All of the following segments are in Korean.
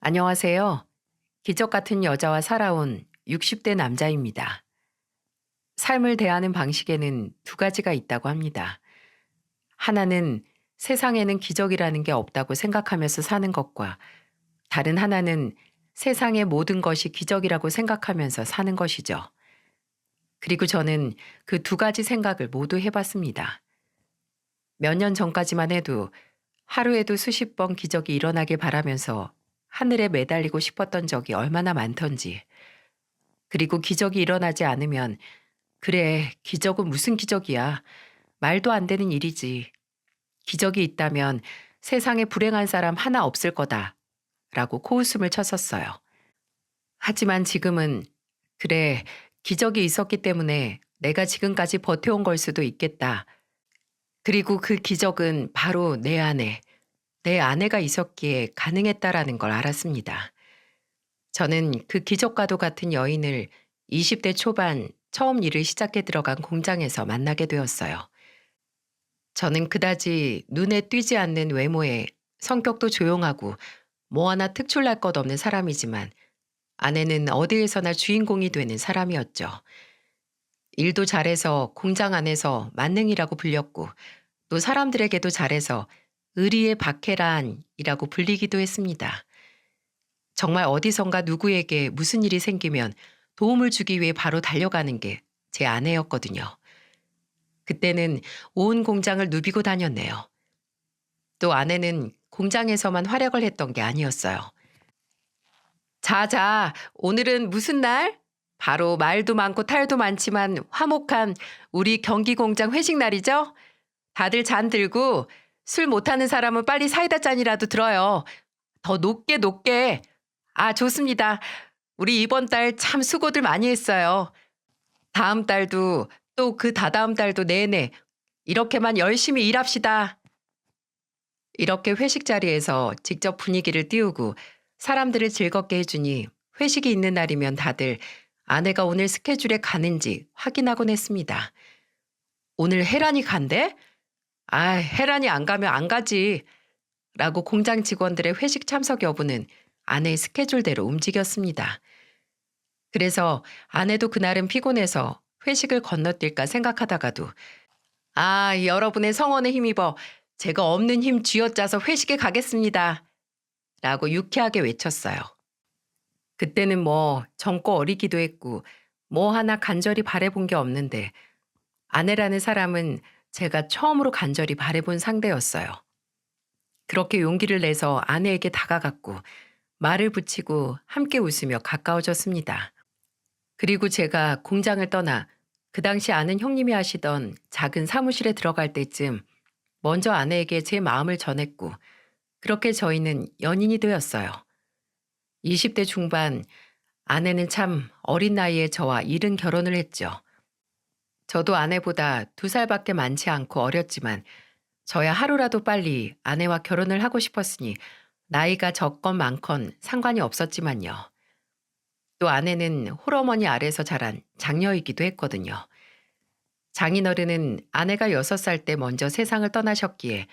안녕하세요. 기적 같은 여자와 살아온 60대 남자입니다. 삶을 대하는 방식에는 두 가지가 있다고 합니다. 하나는 세상에는 기적이라는 게 없다고 생각하면서 사는 것과 다른 하나는 세상의 모든 것이 기적이라고 생각하면서 사는 것이죠. 그리고 저는 그 두 가지 생각을 모두 해봤습니다. 몇 년 전까지만 해도 하루에도 수십 번 기적이 일어나길 바라면서 하늘에 매달리고 싶었던 적이 얼마나 많던지, 그리고 기적이 일어나지 않으면 그래, 기적은 무슨 기적이야. 말도 안 되는 일이지. 기적이 있다면 세상에 불행한 사람 하나 없을 거다. 라고 코웃음을 쳤었어요. 하지만 지금은 그래, 기적이 있었기 때문에 내가 지금까지 버텨온 걸 수도 있겠다. 그리고 그 기적은 바로 내 아내가 있었기에 가능했다라는 걸 알았습니다. 저는 그 기적과도 같은 여인을 20대 초반 처음 일을 시작해 들어간 공장에서 만나게 되었어요. 저는 그다지 눈에 띄지 않는 외모에 성격도 조용하고 뭐 하나 특출날 것 없는 사람이지만 아내는 어디에서나 주인공이 되는 사람이었죠. 일도 잘해서 공장 안에서 만능이라고 불렸고 또 사람들에게도 잘해서 의리의 박해란이라고 불리기도 했습니다. 정말 어디선가 누구에게 무슨 일이 생기면 도움을 주기 위해 바로 달려가는 게 제 아내였거든요. 그때는 온 공장을 누비고 다녔네요. 또 아내는 공장에서만 활약을 했던 게 아니었어요. 자자, 오늘은 무슨 날? 바로 말도 많고 탈도 많지만 화목한 우리 경기 공장 회식 날이죠? 다들 잔 들고 술 못하는 사람은 빨리 사이다 잔이라도 들어요. 더 높게 높게. 아, 좋습니다. 우리 이번 달 참 수고들 많이 했어요. 다음 달도 또 그 다다음 달도 내내 이렇게만 열심히 일합시다. 이렇게 회식 자리에서 직접 분위기를 띄우고 사람들을 즐겁게 해주니 회식이 있는 날이면 다들 아내가 오늘 스케줄에 가는지 확인하곤 했습니다. 오늘 혜란이 간대? 아, 혜란이 안 가면 안 가지. 라고 공장 직원들의 회식 참석 여부는 아내의 스케줄대로 움직였습니다. 그래서 아내도 그날은 피곤해서 회식을 건너뛸까 생각하다가도 아, 여러분의 성원에 힘입어 제가 없는 힘 쥐어짜서 회식에 가겠습니다. 라고 유쾌하게 외쳤어요. 그때는 뭐 젊고 어리기도 했고 뭐 하나 간절히 바래본 게 없는데 아내라는 사람은 제가 처음으로 간절히 바래본 상대였어요. 그렇게 용기를 내서 아내에게 다가갔고 말을 붙이고 함께 웃으며 가까워졌습니다. 그리고 제가 공장을 떠나 그 당시 아는 형님이 하시던 작은 사무실에 들어갈 때쯤 먼저 아내에게 제 마음을 전했고 그렇게 저희는 연인이 되었어요. 20대 중반 아내는 참 어린 나이에 저와 이른 결혼을 했죠. 저도 아내보다 2살밖에 많지 않고 어렸지만 저야 하루라도 빨리 아내와 결혼을 하고 싶었으니 나이가 적건 많건 상관이 없었지만요. 또 아내는 홀어머니 아래서 자란 장녀이기도 했거든요. 장인어른은 아내가 6살 때 먼저 세상을 떠나셨기에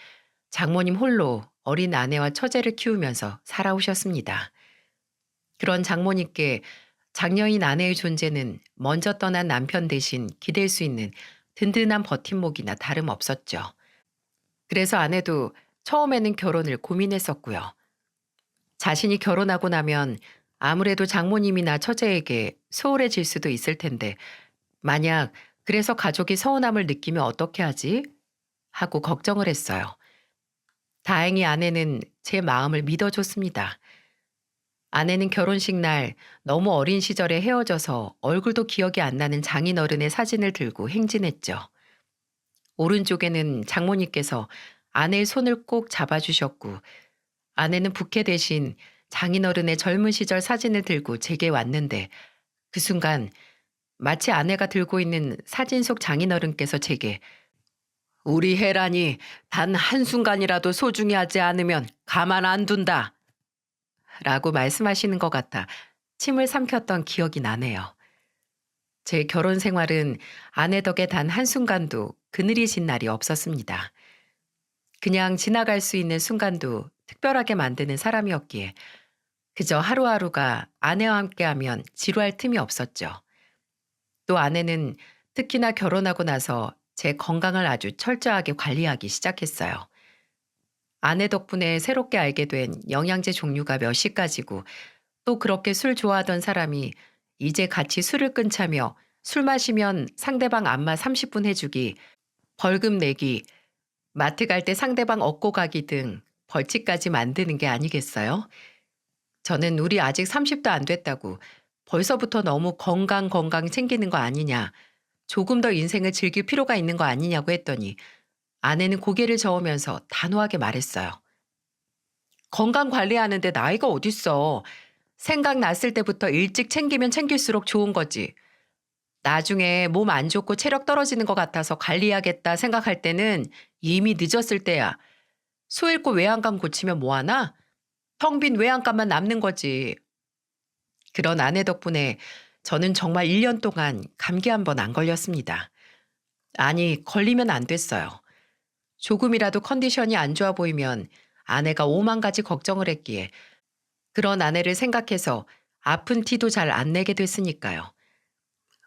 장모님 홀로 어린 아내와 처제를 키우면서 살아오셨습니다. 그런 장모님께 장녀인 아내의 존재는 먼저 떠난 남편 대신 기댈 수 있는 든든한 버팀목이나 다름없었죠. 그래서 아내도 처음에는 결혼을 고민했었고요. 자신이 결혼하고 나면 아무래도 장모님이나 처제에게 소홀해질 수도 있을 텐데 만약 그래서 가족이 서운함을 느끼면 어떻게 하지? 하고 걱정을 했어요. 다행히 아내는 제 마음을 믿어줬습니다. 아내는 결혼식 날 너무 어린 시절에 헤어져서 얼굴도 기억이 안 나는 장인어른의 사진을 들고 행진했죠. 오른쪽에는 장모님께서 아내의 손을 꼭 잡아주셨고 아내는 부케 대신 장인어른의 젊은 시절 사진을 들고 제게 왔는데 그 순간 마치 아내가 들고 있는 사진 속 장인어른께서 제게 우리 혜란이 단 한순간이라도 소중히 하지 않으면 가만 안 둔다 라고 말씀하시는 것 같아 침을 삼켰던 기억이 나네요. 제 결혼 생활은 아내 덕에 단 한순간도 그늘이 진 날이 없었습니다. 그냥 지나갈 수 있는 순간도 특별하게 만드는 사람이었기에 그저 하루하루가 아내와 함께하면 지루할 틈이 없었죠. 또 아내는 특히나 결혼하고 나서 제 건강을 아주 철저하게 관리하기 시작했어요. 아내 덕분에 새롭게 알게 된 영양제 종류가 몇십 가지고 또 그렇게 술 좋아하던 사람이 이제 같이 술을 끊자며 술 마시면 상대방 안마 30분 해주기, 벌금 내기, 마트 갈 때 상대방 업고 가기 등 벌칙까지 만드는 게 아니겠어요? 저는 우리 아직 30도 안 됐다고 벌써부터 너무 건강 챙기는 거 아니냐, 조금 더 인생을 즐길 필요가 있는 거 아니냐고 했더니 아내는 고개를 저으면서 단호하게 말했어요. 건강 관리하는데 나이가 어딨어. 생각났을 때부터 일찍 챙기면 챙길수록 좋은 거지. 나중에 몸 안 좋고 체력 떨어지는 것 같아서 관리해야겠다 생각할 때는 이미 늦었을 때야. 소 잃고 외양간 고치면 뭐하나? 텅 빈 외양간만 남는 거지. 그런 아내 덕분에 저는 정말 1년 동안 감기 한 번 안 걸렸습니다. 아니, 걸리면 안 됐어요. 조금이라도 컨디션이 안 좋아 보이면 아내가 오만 가지 걱정을 했기에 그런 아내를 생각해서 아픈 티도 잘 안 내게 됐으니까요.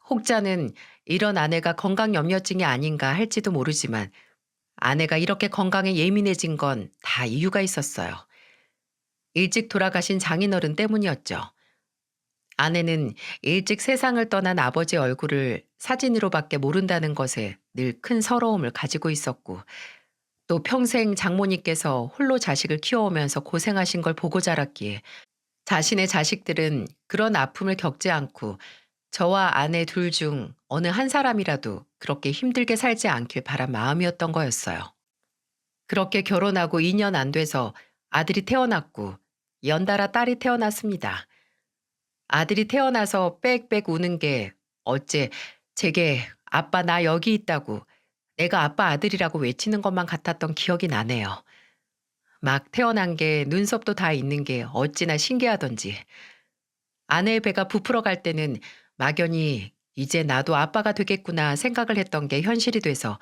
혹자는 이런 아내가 건강염려증이 아닌가 할지도 모르지만 아내가 이렇게 건강에 예민해진 건 다 이유가 있었어요. 일찍 돌아가신 장인어른 때문이었죠. 아내는 일찍 세상을 떠난 아버지 얼굴을 사진으로밖에 모른다는 것에 늘 큰 서러움을 가지고 있었고 또 평생 장모님께서 홀로 자식을 키워오면서 고생하신 걸 보고 자랐기에 자신의 자식들은 그런 아픔을 겪지 않고 저와 아내 둘 중 어느 한 사람이라도 그렇게 힘들게 살지 않길 바란 마음이었던 거였어요. 그렇게 결혼하고 2년 안 돼서 아들이 태어났고 연달아 딸이 태어났습니다. 아들이 태어나서 빽빽 우는 게 어째 제게 아빠 나 여기 있다고 내가 아빠 아들이라고 외치는 것만 같았던 기억이 나네요. 막 태어난 게 눈썹도 다 있는 게 어찌나 신기하던지. 아내의 배가 부풀어 갈 때는 막연히 이제 나도 아빠가 되겠구나 생각을 했던 게 현실이 돼서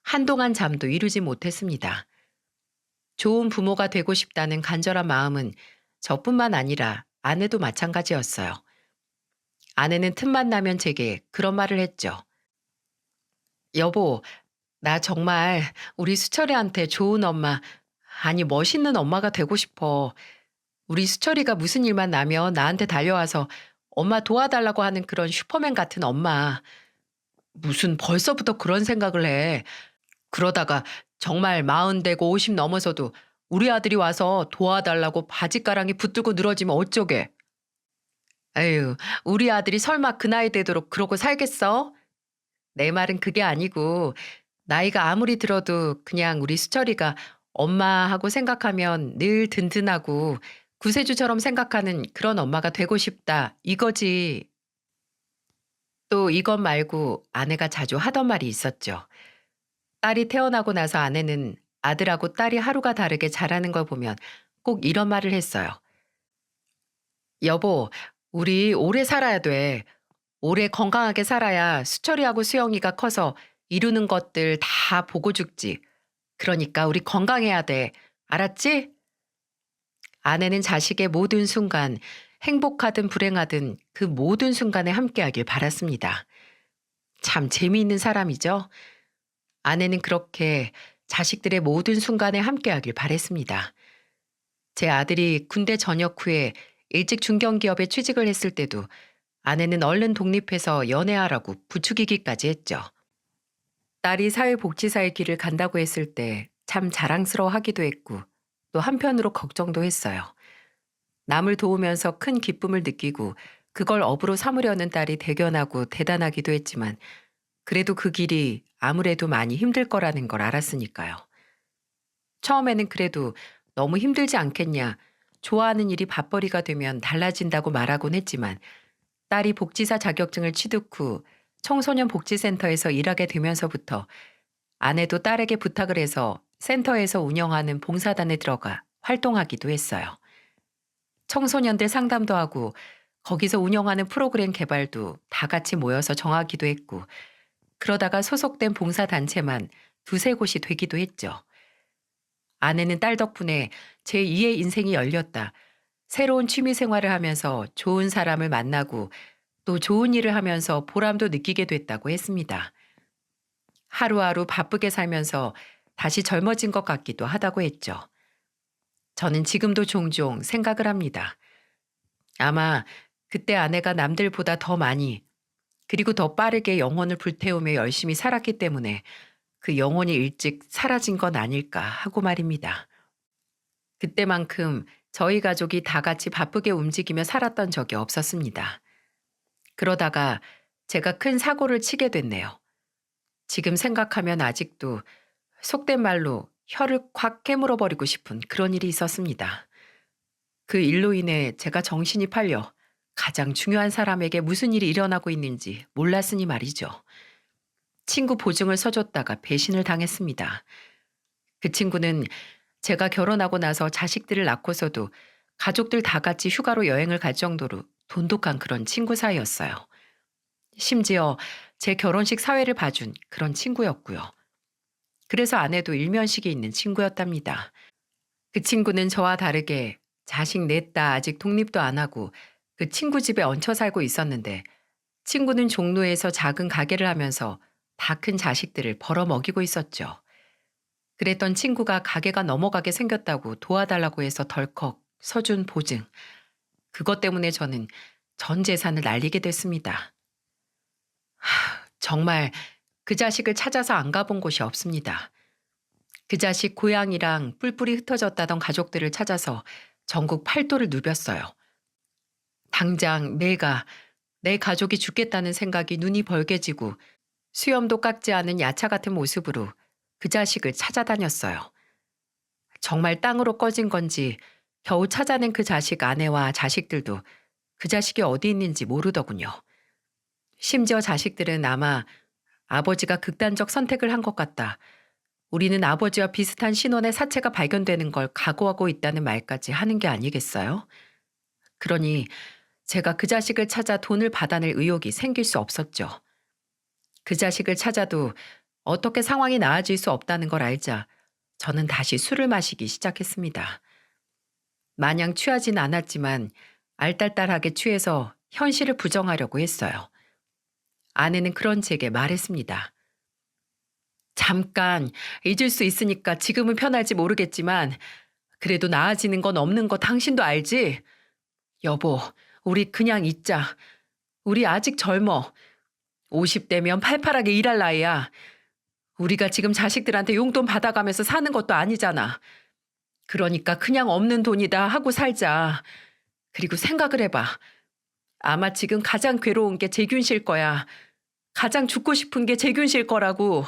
한동안 잠도 이루지 못했습니다. 좋은 부모가 되고 싶다는 간절한 마음은 저뿐만 아니라 아내도 마찬가지였어요. 아내는 틈만 나면 제게 그런 말을 했죠. 여보, 나 정말 우리 수철이한테 좋은 엄마, 아니 멋있는 엄마가 되고 싶어. 우리 수철이가 무슨 일만 나면 나한테 달려와서 엄마 도와달라고 하는 그런 슈퍼맨 같은 엄마. 무슨 벌써부터 그런 생각을 해. 그러다가 정말 40 되고 50 넘어서도 우리 아들이 와서 도와달라고 바짓가랑이 붙들고 늘어지면 어쩌게. 에휴, 우리 아들이 설마 그 나이 되도록 그러고 살겠어? 내 말은 그게 아니고 나이가 아무리 들어도 그냥 우리 수철이가 엄마하고 생각하면 늘 든든하고 구세주처럼 생각하는 그런 엄마가 되고 싶다 이거지. 또 이것 말고 아내가 자주 하던 말이 있었죠. 딸이 태어나고 나서 아내는 아들하고 딸이 하루가 다르게 자라는 걸 보면 꼭 이런 말을 했어요. 여보, 우리 오래 살아야 돼. 오래 건강하게 살아야 수철이하고 수영이가 커서 이루는 것들 다 보고 죽지. 그러니까 우리 건강해야 돼. 알았지? 아내는 자식의 모든 순간, 행복하든 불행하든 그 모든 순간에 함께하길 바랐습니다. 참 재미있는 사람이죠? 아내는 그렇게 자식들의 모든 순간에 함께하길 바랬습니다. 제 아들이 군대 전역 후에 일찍 중견기업에 취직을 했을 때도 아내는 얼른 독립해서 연애하라고 부추기기까지 했죠. 딸이 사회복지사의 길을 간다고 했을 때 참 자랑스러워하기도 했고 또 한편으로 걱정도 했어요. 남을 도우면서 큰 기쁨을 느끼고 그걸 업으로 삼으려는 딸이 대견하고 대단하기도 했지만 그래도 그 길이 아무래도 많이 힘들 거라는 걸 알았으니까요. 처음에는 그래도 너무 힘들지 않겠냐, 좋아하는 일이 밥벌이가 되면 달라진다고 말하곤 했지만 딸이 복지사 자격증을 취득 후 청소년 복지센터에서 일하게 되면서부터 아내도 딸에게 부탁을 해서 센터에서 운영하는 봉사단에 들어가 활동하기도 했어요. 청소년들 상담도 하고 거기서 운영하는 프로그램 개발도 다 같이 모여서 정하기도 했고 그러다가 소속된 봉사단체만 두세 곳이 되기도 했죠. 아내는 딸 덕분에 제2의 인생이 열렸다. 새로운 취미 생활을 하면서 좋은 사람을 만나고 또 좋은 일을 하면서 보람도 느끼게 됐다고 했습니다. 하루하루 바쁘게 살면서 다시 젊어진 것 같기도 하다고 했죠. 저는 지금도 종종 생각을 합니다. 아마 그때 아내가 남들보다 더 많이 그리고 더 빠르게 영혼을 불태우며 열심히 살았기 때문에 그 영혼이 일찍 사라진 건 아닐까 하고 말입니다. 그때만큼 저희 가족이 다 같이 바쁘게 움직이며 살았던 적이 없었습니다. 그러다가 제가 큰 사고를 치게 됐네요. 지금 생각하면 아직도 속된 말로 혀를 콱 깨물어 버리고 싶은 그런 일이 있었습니다. 그 일로 인해 제가 정신이 팔려 가장 중요한 사람에게 무슨 일이 일어나고 있는지 몰랐으니 말이죠. 친구 보증을 서줬다가 배신을 당했습니다. 그 친구는 제가 결혼하고 나서 자식들을 낳고서도 가족들 다 같이 휴가로 여행을 갈 정도로 돈독한 그런 친구 사이였어요. 심지어 제 결혼식 사회를 봐준 그런 친구였고요. 그래서 아내도 일면식이 있는 친구였답니다. 그 친구는 저와 다르게 자식 냈다 아직 독립도 안 하고 그 친구 집에 얹혀 살고 있었는데 친구는 종로에서 작은 가게를 하면서 다 큰 자식들을 벌어 먹이고 있었죠. 그랬던 친구가 가게가 넘어가게 생겼다고 도와달라고 해서 덜컥 서준 보증. 그것 때문에 저는 전 재산을 날리게 됐습니다. 정말 그 자식을 찾아서 안 가본 곳이 없습니다. 그 자식 고향이랑 뿔뿔이 흩어졌다던 가족들을 찾아서 전국 팔도를 누볐어요. 당장 내 가족이 죽겠다는 생각이 눈이 벌게지고 수염도 깎지 않은 야차 같은 모습으로 그 자식을 찾아다녔어요. 정말 땅으로 꺼진 건지 겨우 찾아낸 그 자식 아내와 자식들도 그 자식이 어디 있는지 모르더군요. 심지어 자식들은 아마 아버지가 극단적 선택을 한 것 같다. 우리는 아버지와 비슷한 신원의 사체가 발견되는 걸 각오하고 있다는 말까지 하는 게 아니겠어요? 그러니 제가 그 자식을 찾아 돈을 받아낼 의욕이 생길 수 없었죠. 그 자식을 찾아도 어떻게 상황이 나아질 수 없다는 걸 알자 저는 다시 술을 마시기 시작했습니다. 마냥 취하진 않았지만 알딸딸하게 취해서 현실을 부정하려고 했어요. 아내는 그런 제게 말했습니다. 잠깐 잊을 수 있으니까 지금은 편할지 모르겠지만 그래도 나아지는 건 없는 거 당신도 알지? 여보, 우리 그냥 잊자. 우리 아직 젊어. 50대면 팔팔하게 일할 나이야. 우리가 지금 자식들한테 용돈 받아가면서 사는 것도 아니잖아. 그러니까 그냥 없는 돈이다 하고 살자. 그리고 생각을 해봐. 아마 지금 가장 괴로운 게 재균 씨일 거야. 가장 죽고 싶은 게 재균 씨일 거라고.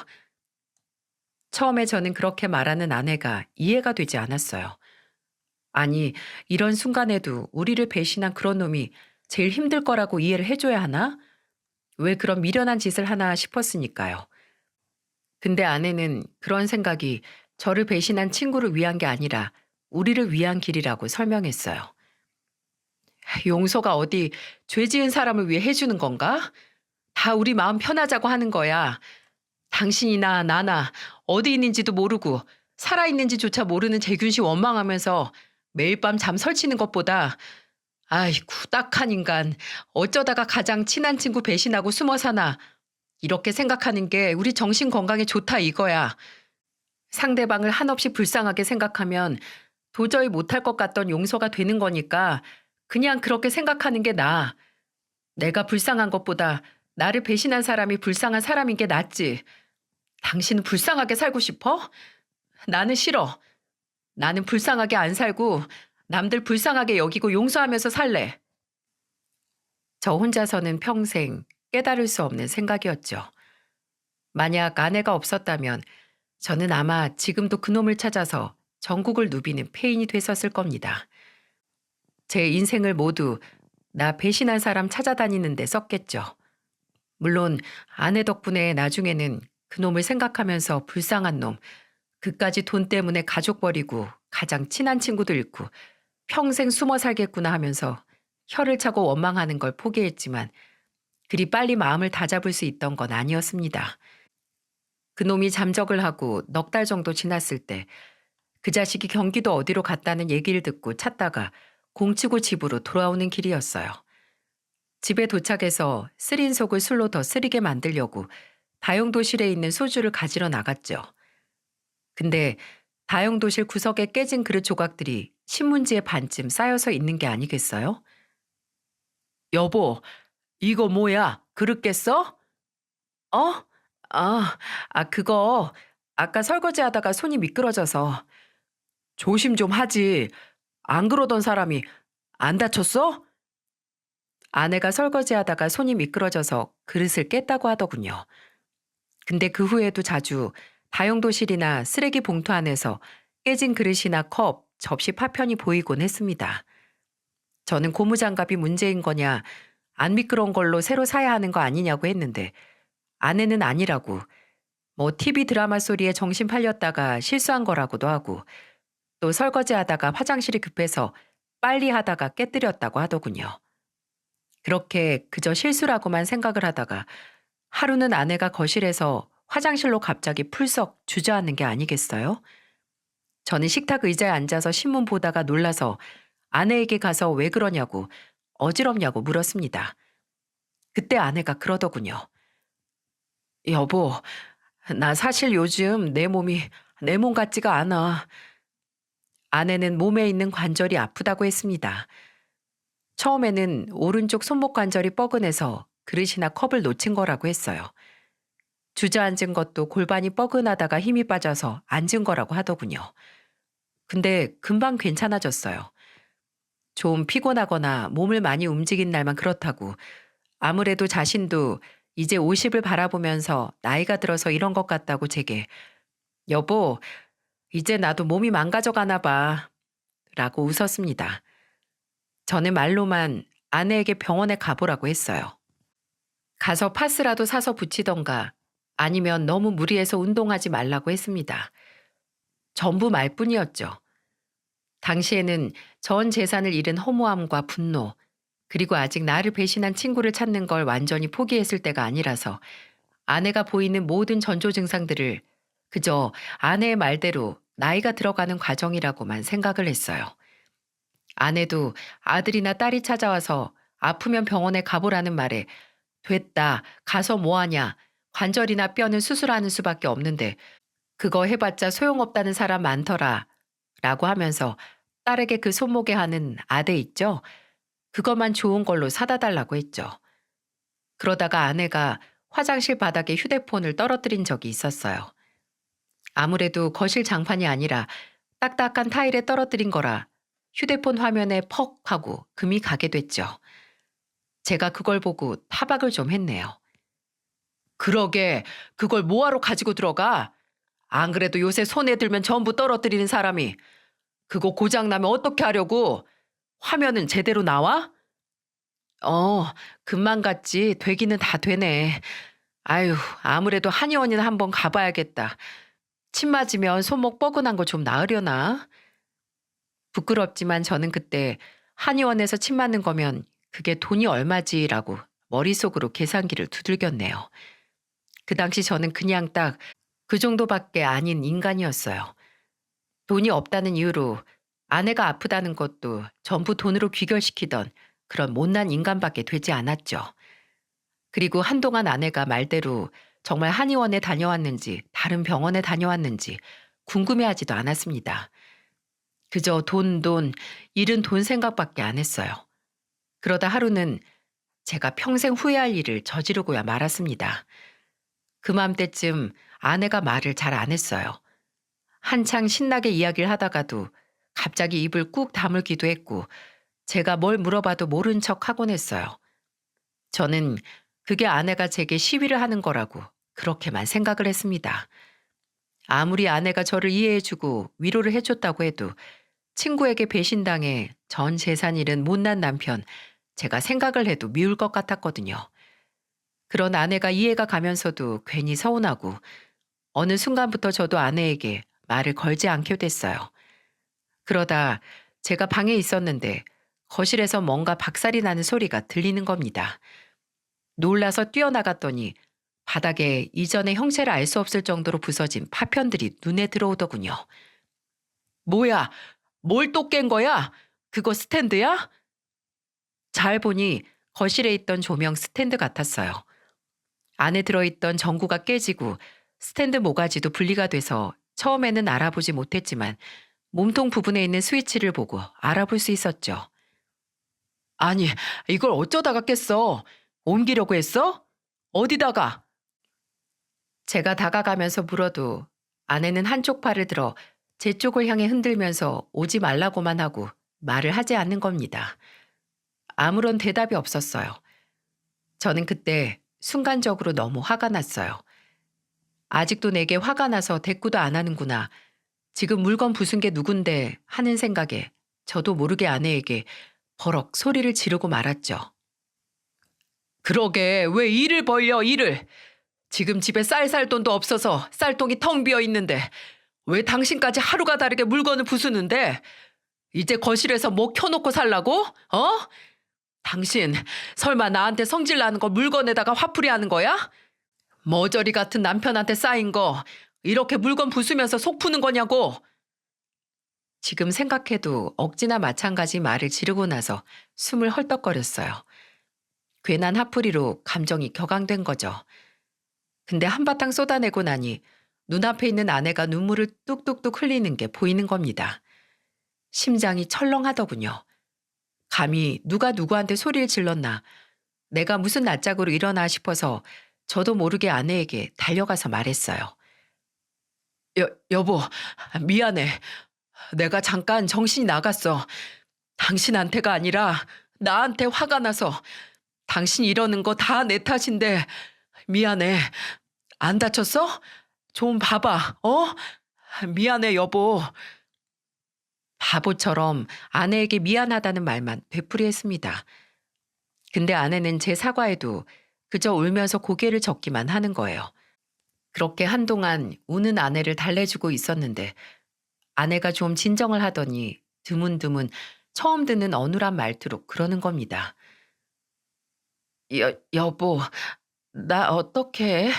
처음에 저는 그렇게 말하는 아내가 이해가 되지 않았어요. 아니, 이런 순간에도 우리를 배신한 그런 놈이 제일 힘들 거라고 이해를 해줘야 하나? 왜 그런 미련한 짓을 하나 싶었으니까요. 근데 아내는 그런 생각이 저를 배신한 친구를 위한 게 아니라 우리를 위한 길이라고 설명했어요. 용서가 어디 죄 지은 사람을 위해 해주는 건가? 다 우리 마음 편하자고 하는 거야. 당신이나 나나 어디 있는지도 모르고 살아있는지조차 모르는 재균 씨 원망하면서 매일 밤 잠 설치는 것보다 아이고 딱한 인간 어쩌다가 가장 친한 친구 배신하고 숨어 사나 이렇게 생각하는 게 우리 정신 건강에 좋다 이거야. 상대방을 한없이 불쌍하게 생각하면 도저히 못할 것 같던 용서가 되는 거니까 그냥 그렇게 생각하는 게 나아. 내가 불쌍한 것보다 나를 배신한 사람이 불쌍한 사람인 게 낫지. 당신은 불쌍하게 살고 싶어? 나는 싫어. 나는 불쌍하게 안 살고 남들 불쌍하게 여기고 용서하면서 살래. 저 혼자서는 평생 깨달을 수 없는 생각이었죠. 만약 아내가 없었다면 저는 아마 지금도 그놈을 찾아서 전국을 누비는 폐인이 됐었을 겁니다. 제 인생을 모두 나 배신한 사람 찾아다니는 데 썼겠죠. 물론 아내 덕분에 나중에는 그놈을 생각하면서 불쌍한 놈, 그까지 돈 때문에 가족 버리고 가장 친한 친구도 잃고 평생 숨어 살겠구나 하면서 혀를 차고 원망하는 걸 포기했지만 그리 빨리 마음을 다잡을 수 있던 건 아니었습니다. 그놈이 잠적을 하고 넉 달 정도 지났을 때 그 자식이 경기도 어디로 갔다는 얘기를 듣고 찾다가 공치고 집으로 돌아오는 길이었어요. 집에 도착해서 쓰린 속을 술로 더 쓰리게 만들려고 다용도실에 있는 소주를 가지러 나갔죠. 근데 다용도실 구석에 깨진 그릇 조각들이 신문지에 반쯤 쌓여서 있는 게 아니겠어요? 여보, 이거 뭐야? 그릇 깼어? 어? 그거 아까 설거지 하다가 손이 미끄러져서. 조심 좀 하지. 안 그러던 사람이 안 다쳤어? 아내가 설거지 하다가 손이 미끄러져서 그릇을 깼다고 하더군요. 근데 그 후에도 자주 다용도실이나 쓰레기 봉투 안에서 깨진 그릇이나 컵, 접시 파편이 보이곤 했습니다. 저는 고무장갑이 문제인 거냐, 안 미끄러운 걸로 새로 사야 하는 거 아니냐고 했는데 아내는 아니라고, 뭐 TV 드라마 소리에 정신 팔렸다가 실수한 거라고도 하고, 또 설거지 하다가 화장실이 급해서 빨리 하다가 깨뜨렸다고 하더군요. 그렇게 그저 실수라고만 생각을 하다가 하루는 아내가 거실에서 화장실로 갑자기 풀썩 주저앉는 게 아니겠어요? 저는 식탁 의자에 앉아서 신문 보다가 놀라서 아내에게 가서 왜 그러냐고, 어지럽냐고 물었습니다. 그때 아내가 그러더군요. 여보, 나 사실 요즘 내 몸이 내 몸 같지가 않아. 아내는 몸에 있는 관절이 아프다고 했습니다. 처음에는 오른쪽 손목 관절이 뻐근해서 그릇이나 컵을 놓친 거라고 했어요. 주저앉은 것도 골반이 뻐근하다가 힘이 빠져서 앉은 거라고 하더군요. 근데 금방 괜찮아졌어요. 좀 피곤하거나 몸을 많이 움직인 날만 그렇다고, 아무래도 자신도 이제 50을 바라보면서 나이가 들어서 이런 것 같다고 제게, 여보, 이제 나도 몸이 망가져 가나 봐. 라고 웃었습니다. 저는 말로만 아내에게 병원에 가보라고 했어요. 가서 파스라도 사서 붙이던가 아니면 너무 무리해서 운동하지 말라고 했습니다. 전부 말뿐이었죠. 당시에는 전 재산을 잃은 허무함과 분노, 그리고 아직 나를 배신한 친구를 찾는 걸 완전히 포기했을 때가 아니라서 아내가 보이는 모든 전조 증상들을 그저 아내의 말대로 나이가 들어가는 과정이라고만 생각을 했어요. 아내도 아들이나 딸이 찾아와서 아프면 병원에 가보라는 말에 됐다, 가서 뭐하냐, 관절이나 뼈는 수술하는 수밖에 없는데 그거 해봤자 소용없다는 사람 많더라 라고 하면서 딸에게 그 손목에 하는 아대 있죠? 그것만 좋은 걸로 사다 달라고 했죠. 그러다가 아내가 화장실 바닥에 휴대폰을 떨어뜨린 적이 있었어요. 아무래도 거실 장판이 아니라 딱딱한 타일에 떨어뜨린 거라 휴대폰 화면에 퍽 하고 금이 가게 됐죠. 제가 그걸 보고 타박을 좀 했네요. 그러게, 그걸 뭐하러 가지고 들어가? 안 그래도 요새 손에 들면 전부 떨어뜨리는 사람이 그거 고장나면 어떻게 하려고? 화면은 제대로 나와? 어, 금방 갔지. 되기는 다 되네. 아유, 아무래도 한의원이나 한번 가봐야겠다. 침 맞으면 손목 뻐근한 거 좀 나으려나? 부끄럽지만 저는 그때 한의원에서 침 맞는 거면 그게 돈이 얼마지라고 머릿속으로 계산기를 두들겼네요. 그 당시 저는 그냥 딱 그 정도밖에 아닌 인간이었어요. 돈이 없다는 이유로 아내가 아프다는 것도 전부 돈으로 귀결시키던 그런 못난 인간밖에 되지 않았죠. 그리고 한동안 아내가 말대로 정말 한의원에 다녀왔는지 다른 병원에 다녀왔는지 궁금해하지도 않았습니다. 그저 돈, 잃은 돈 생각밖에 안 했어요. 그러다 하루는 제가 평생 후회할 일을 저지르고야 말았습니다. 그맘때쯤 아내가 말을 잘 안 했어요. 한창 신나게 이야기를 하다가도 갑자기 입을 꾹 다물기도 했고 제가 뭘 물어봐도 모른 척 하곤 했어요. 저는 그게 아내가 제게 시비를 하는 거라고 그렇게만 생각을 했습니다. 아무리 아내가 저를 이해해주고 위로를 해줬다고 해도 친구에게 배신당해 전 재산 잃은 못난 남편, 제가 생각을 해도 미울 것 같았거든요. 그런 아내가 이해가 가면서도 괜히 서운하고 어느 순간부터 저도 아내에게 말을 걸지 않게 됐어요. 그러다 제가 방에 있었는데 거실에서 뭔가 박살이 나는 소리가 들리는 겁니다. 놀라서 뛰어나갔더니 바닥에 이전의 형체를 알 수 없을 정도로 부서진 파편들이 눈에 들어오더군요. 뭐야? 뭘 또 깬 거야? 그거 스탠드야? 잘 보니 거실에 있던 조명 스탠드 같았어요. 안에 들어있던 전구가 깨지고 스탠드 모가지도 분리가 돼서 처음에는 알아보지 못했지만 몸통 부분에 있는 스위치를 보고 알아볼 수 있었죠. 아니, 이걸 어쩌다가 깼어? 옮기려고 했어? 어디다가? 제가 다가가면서 물어도 아내는 한쪽 팔을 들어 제 쪽을 향해 흔들면서 오지 말라고만 하고 말을 하지 않는 겁니다. 아무런 대답이 없었어요. 저는 그때 순간적으로 너무 화가 났어요. 아직도 내게 화가 나서 대꾸도 안 하는구나. 지금 물건 부순 게 누군데 하는 생각에 저도 모르게 아내에게 버럭 소리를 지르고 말았죠. 그러게 왜 일을 벌려 일을. 지금 집에 쌀 살 돈도 없어서 쌀통이 텅 비어 있는데 왜 당신까지 하루가 다르게 물건을 부수는데? 이제 거실에서 뭐 켜놓고 살라고? 어? 당신 설마 나한테 성질 나는 거 물건에다가 화풀이 하는 거야? 머저리 같은 남편한테 쌓인 거 이렇게 물건 부수면서 속 푸는 거냐고. 지금 생각해도 억지나 마찬가지 말을 지르고 나서 숨을 헐떡거렸어요. 괜한 화풀이로 감정이 격앙된 거죠. 근데 한바탕 쏟아내고 나니 눈앞에 있는 아내가 눈물을 뚝뚝뚝 흘리는 게 보이는 겁니다. 심장이 철렁하더군요. 감히 누가 누구한테 소리를 질렀나, 내가 무슨 낯짝으로 일어나 싶어서 저도 모르게 아내에게 달려가서 말했어요. 여보, 미안해. 내가 잠깐 정신이 나갔어. 당신한테가 아니라 나한테 화가 나서. 당신이 이러는 거 다 내 탓인데 미안해. 안 다쳤어? 좀 봐봐. 어? 미안해 여보. 바보처럼 아내에게 미안하다는 말만 되풀이했습니다. 근데 아내는 제 사과에도 그저 울면서 고개를 젓기만 하는 거예요. 그렇게 한동안 우는 아내를 달래주고 있었는데 아내가 좀 진정을 하더니 드문드문 처음 듣는 어눌한 말투로 그러는 겁니다. 여보, 나 어떡해?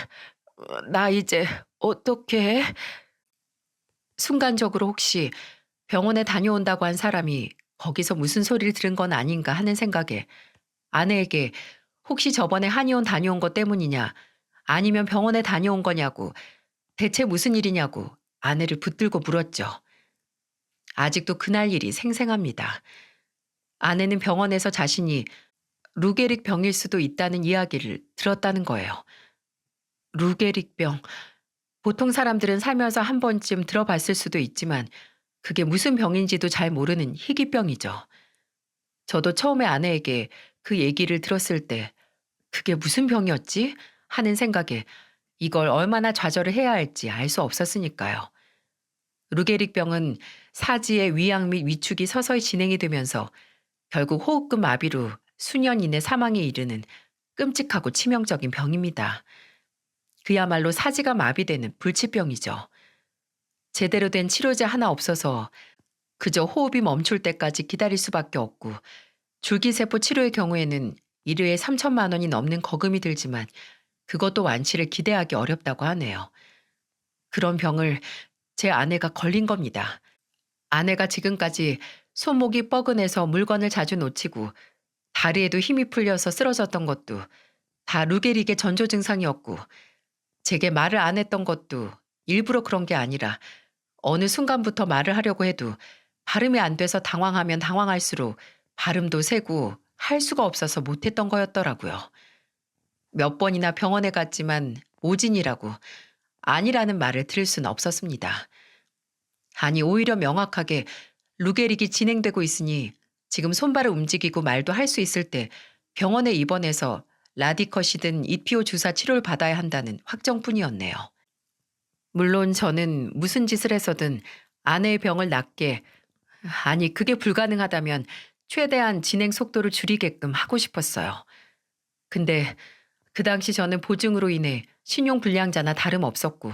나 이제 어떡해? 순간적으로 혹시 병원에 다녀온다고 한 사람이 거기서 무슨 소리를 들은 건 아닌가 하는 생각에 아내에게 혹시 저번에 한의원 다녀온 것 때문이냐 아니면 병원에 다녀온 거냐고 대체 무슨 일이냐고 아내를 붙들고 물었죠. 아직도 그날 일이 생생합니다. 아내는 병원에서 자신이 루게릭 병일 수도 있다는 이야기를 들었다는 거예요. 루게릭병. 보통 사람들은 살면서 한 번쯤 들어봤을 수도 있지만 그게 무슨 병인지도 잘 모르는 희귀병이죠. 저도 처음에 아내에게 그 얘기를 들었을 때 그게 무슨 병이었지? 하는 생각에 이걸 얼마나 좌절을 해야 할지 알 수 없었으니까요. 루게릭병은 사지의 위양 및 위축이 서서히 진행이 되면서 결국 호흡급 마비로 수년 이내 사망에 이르는 끔찍하고 치명적인 병입니다. 그야말로 사지가 마비되는 불치병이죠. 제대로 된 치료제 하나 없어서 그저 호흡이 멈출 때까지 기다릴 수밖에 없고 줄기세포 치료의 경우에는 1회에 3천만 원이 넘는 거금이 들지만 그것도 완치를 기대하기 어렵다고 하네요. 그런 병을 제 아내가 걸린 겁니다. 아내가 지금까지 손목이 뻐근해서 물건을 자주 놓치고 다리에도 힘이 풀려서 쓰러졌던 것도 다 루게릭의 전조 증상이었고 제게 말을 안 했던 것도 일부러 그런 게 아니라 어느 순간부터 말을 하려고 해도 발음이 안 돼서 당황하면 당황할수록 발음도 세고 할 수가 없어서 못했던 거였더라고요. 몇 번이나 병원에 갔지만 오진이라고 아니라는 말을 들을 수는 없었습니다. 아니 오히려 명확하게 루게릭이 진행되고 있으니 지금 손발을 움직이고 말도 할 수 있을 때 병원에 입원해서 라디컷이든 이피오 주사 치료를 받아야 한다는 확정뿐이었네요. 물론 저는 무슨 짓을 해서든 아내의 병을 낫게, 아니 그게 불가능하다면 최대한 진행 속도를 줄이게끔 하고 싶었어요. 근데 그 당시 저는 보증으로 인해 신용불량자나 다름없었고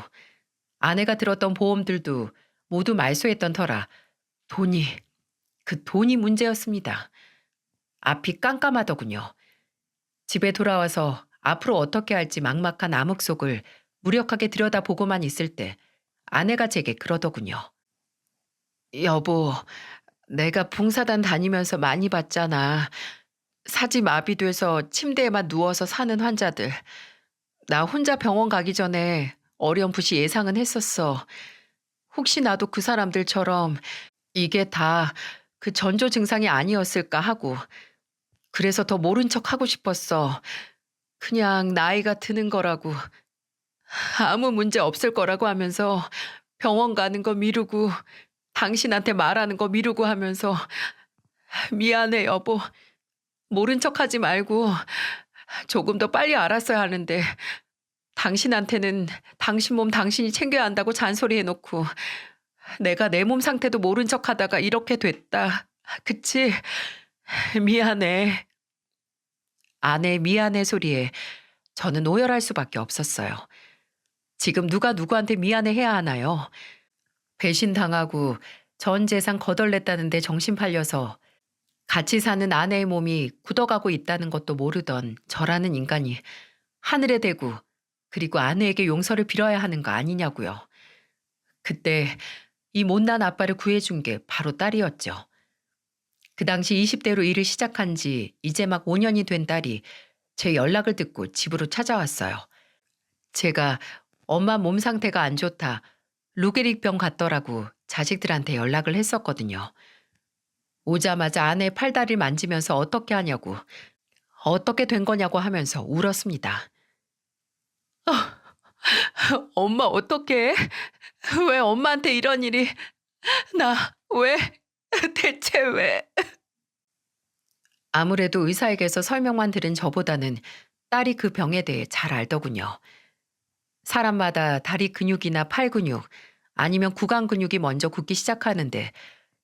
아내가 들었던 보험들도 모두 말소했던 터라 돈이, 그 돈이 문제였습니다. 앞이 깜깜하더군요. 집에 돌아와서 앞으로 어떻게 할지 막막한 암흑 속을 무력하게 들여다보고만 있을 때 아내가 제게 그러더군요. 여보, 내가 봉사단 다니면서 많이 봤잖아. 사지 마비돼서 침대에만 누워서 사는 환자들. 나 혼자 병원 가기 전에 어렴풋이 예상은 했었어. 혹시 나도 그 사람들처럼 이게 다 그 전조 증상이 아니었을까 하고. 그래서 더 모른 척 하고 싶었어. 그냥 나이가 드는 거라고. 아무 문제 없을 거라고 하면서 병원 가는 거 미루고 당신한테 말하는 거 미루고 하면서 미안해 여보. 모른 척 하지 말고 조금 더 빨리 알았어야 하는데 당신한테는 당신 몸 당신이 챙겨야 한다고 잔소리 해놓고 내가 내 몸 상태도 모른 척 하다가 이렇게 됐다. 그치? 미안해. 아내 미안해 소리에 저는 오열할 수밖에 없었어요. 지금 누가 누구한테 미안해 해야 하나요? 배신당하고 전 재산 거덜냈다는데 정신 팔려서 같이 사는 아내의 몸이 굳어가고 있다는 것도 모르던 저라는 인간이 하늘에 대고 그리고 아내에게 용서를 빌어야 하는 거 아니냐고요. 그때 이 못난 아빠를 구해준 게 바로 딸이었죠. 그 당시 20대로 일을 시작한 지 이제 막 5년이 된 딸이 제 연락을 듣고 집으로 찾아왔어요. 제가 엄마 몸 상태가 안 좋다, 루게릭병 같더라고 자식들한테 연락을 했었거든요. 오자마자 아내 팔다리를 만지면서 어떻게 하냐고, 어떻게 된 거냐고 하면서 울었습니다. 엄마 어떡해? 왜 엄마한테 이런 일이? 나 왜? 대체 왜? 아무래도 의사에게서 설명만 들은 저보다는 딸이 그 병에 대해 잘 알더군요. 사람마다 다리 근육이나 팔 근육 아니면 구강 근육이 먼저 굳기 시작하는데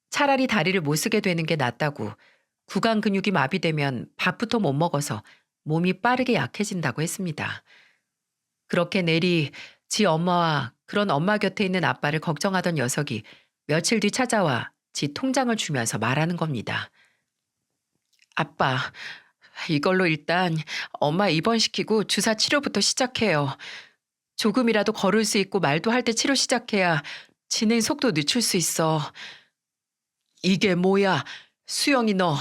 차라리 다리를 못 쓰게 되는 게 낫다고, 구강 근육이 마비되면 밥부터 못 먹어서 몸이 빠르게 약해진다고 했습니다. 그렇게 내리 지 엄마와 그런 엄마 곁에 있는 아빠를 걱정하던 녀석이 며칠 뒤 찾아와 지 통장을 주면서 말하는 겁니다. 아빠, 이걸로 일단 엄마 입원시키고 주사 치료부터 시작해요. 조금이라도 걸을 수 있고 말도 할 때 치료 시작해야 진행 속도 늦출 수 있어. 이게 뭐야? 수영이 너,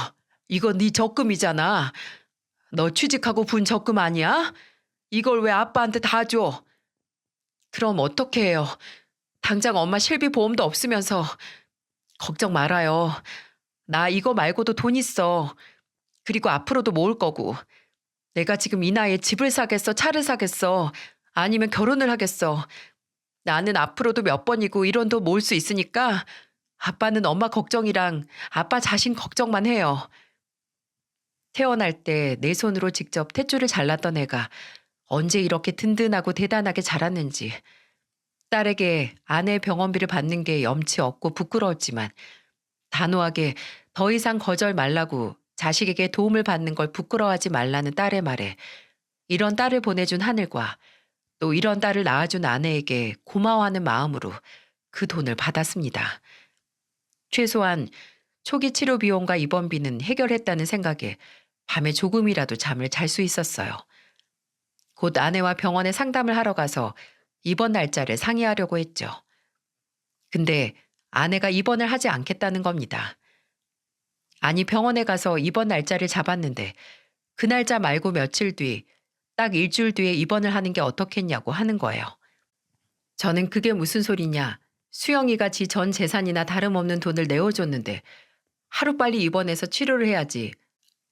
이거 네 적금이잖아. 너 취직하고 분 적금 아니야? 이걸 왜 아빠한테 다 줘? 그럼 어떻게 해요? 당장 엄마 실비 보험도 없으면서. 걱정 말아요. 나 이거 말고도 돈 있어. 그리고 앞으로도 모을 거고. 내가 지금 이 나이에 집을 사겠어, 차를 사겠어, 아니면 결혼을 하겠어. 나는 앞으로도 몇 번이고 이런 돈 모을 수 있으니까 아빠는 엄마 걱정이랑 아빠 자신 걱정만 해요. 태어날 때 내 손으로 직접 탯줄을 잘랐던 애가 언제 이렇게 든든하고 대단하게 자랐는지. 딸에게 아내 병원비를 받는 게 염치 없고 부끄러웠지만 단호하게 더 이상 거절 말라고 자식에게 도움을 받는 걸 부끄러워하지 말라는 딸의 말에 이런 딸을 보내준 하늘과 또 이런 딸을 낳아준 아내에게 고마워하는 마음으로 그 돈을 받았습니다. 최소한 초기 치료 비용과 입원비는 해결했다는 생각에 밤에 조금이라도 잠을 잘 수 있었어요. 곧 아내와 병원에 상담을 하러 가서 입원 날짜를 상의하려고 했죠. 근데 아내가 입원을 하지 않겠다는 겁니다. 아니, 병원에 가서 입원 날짜를 잡았는데 그 날짜 말고 며칠 뒤, 딱 일주일 뒤에 입원을 하는 게 어떻겠냐고 하는 거예요. 저는 그게 무슨 소리냐, 수영이가 지 전 재산이나 다름없는 돈을 내어줬는데 하루빨리 입원해서 치료를 해야지,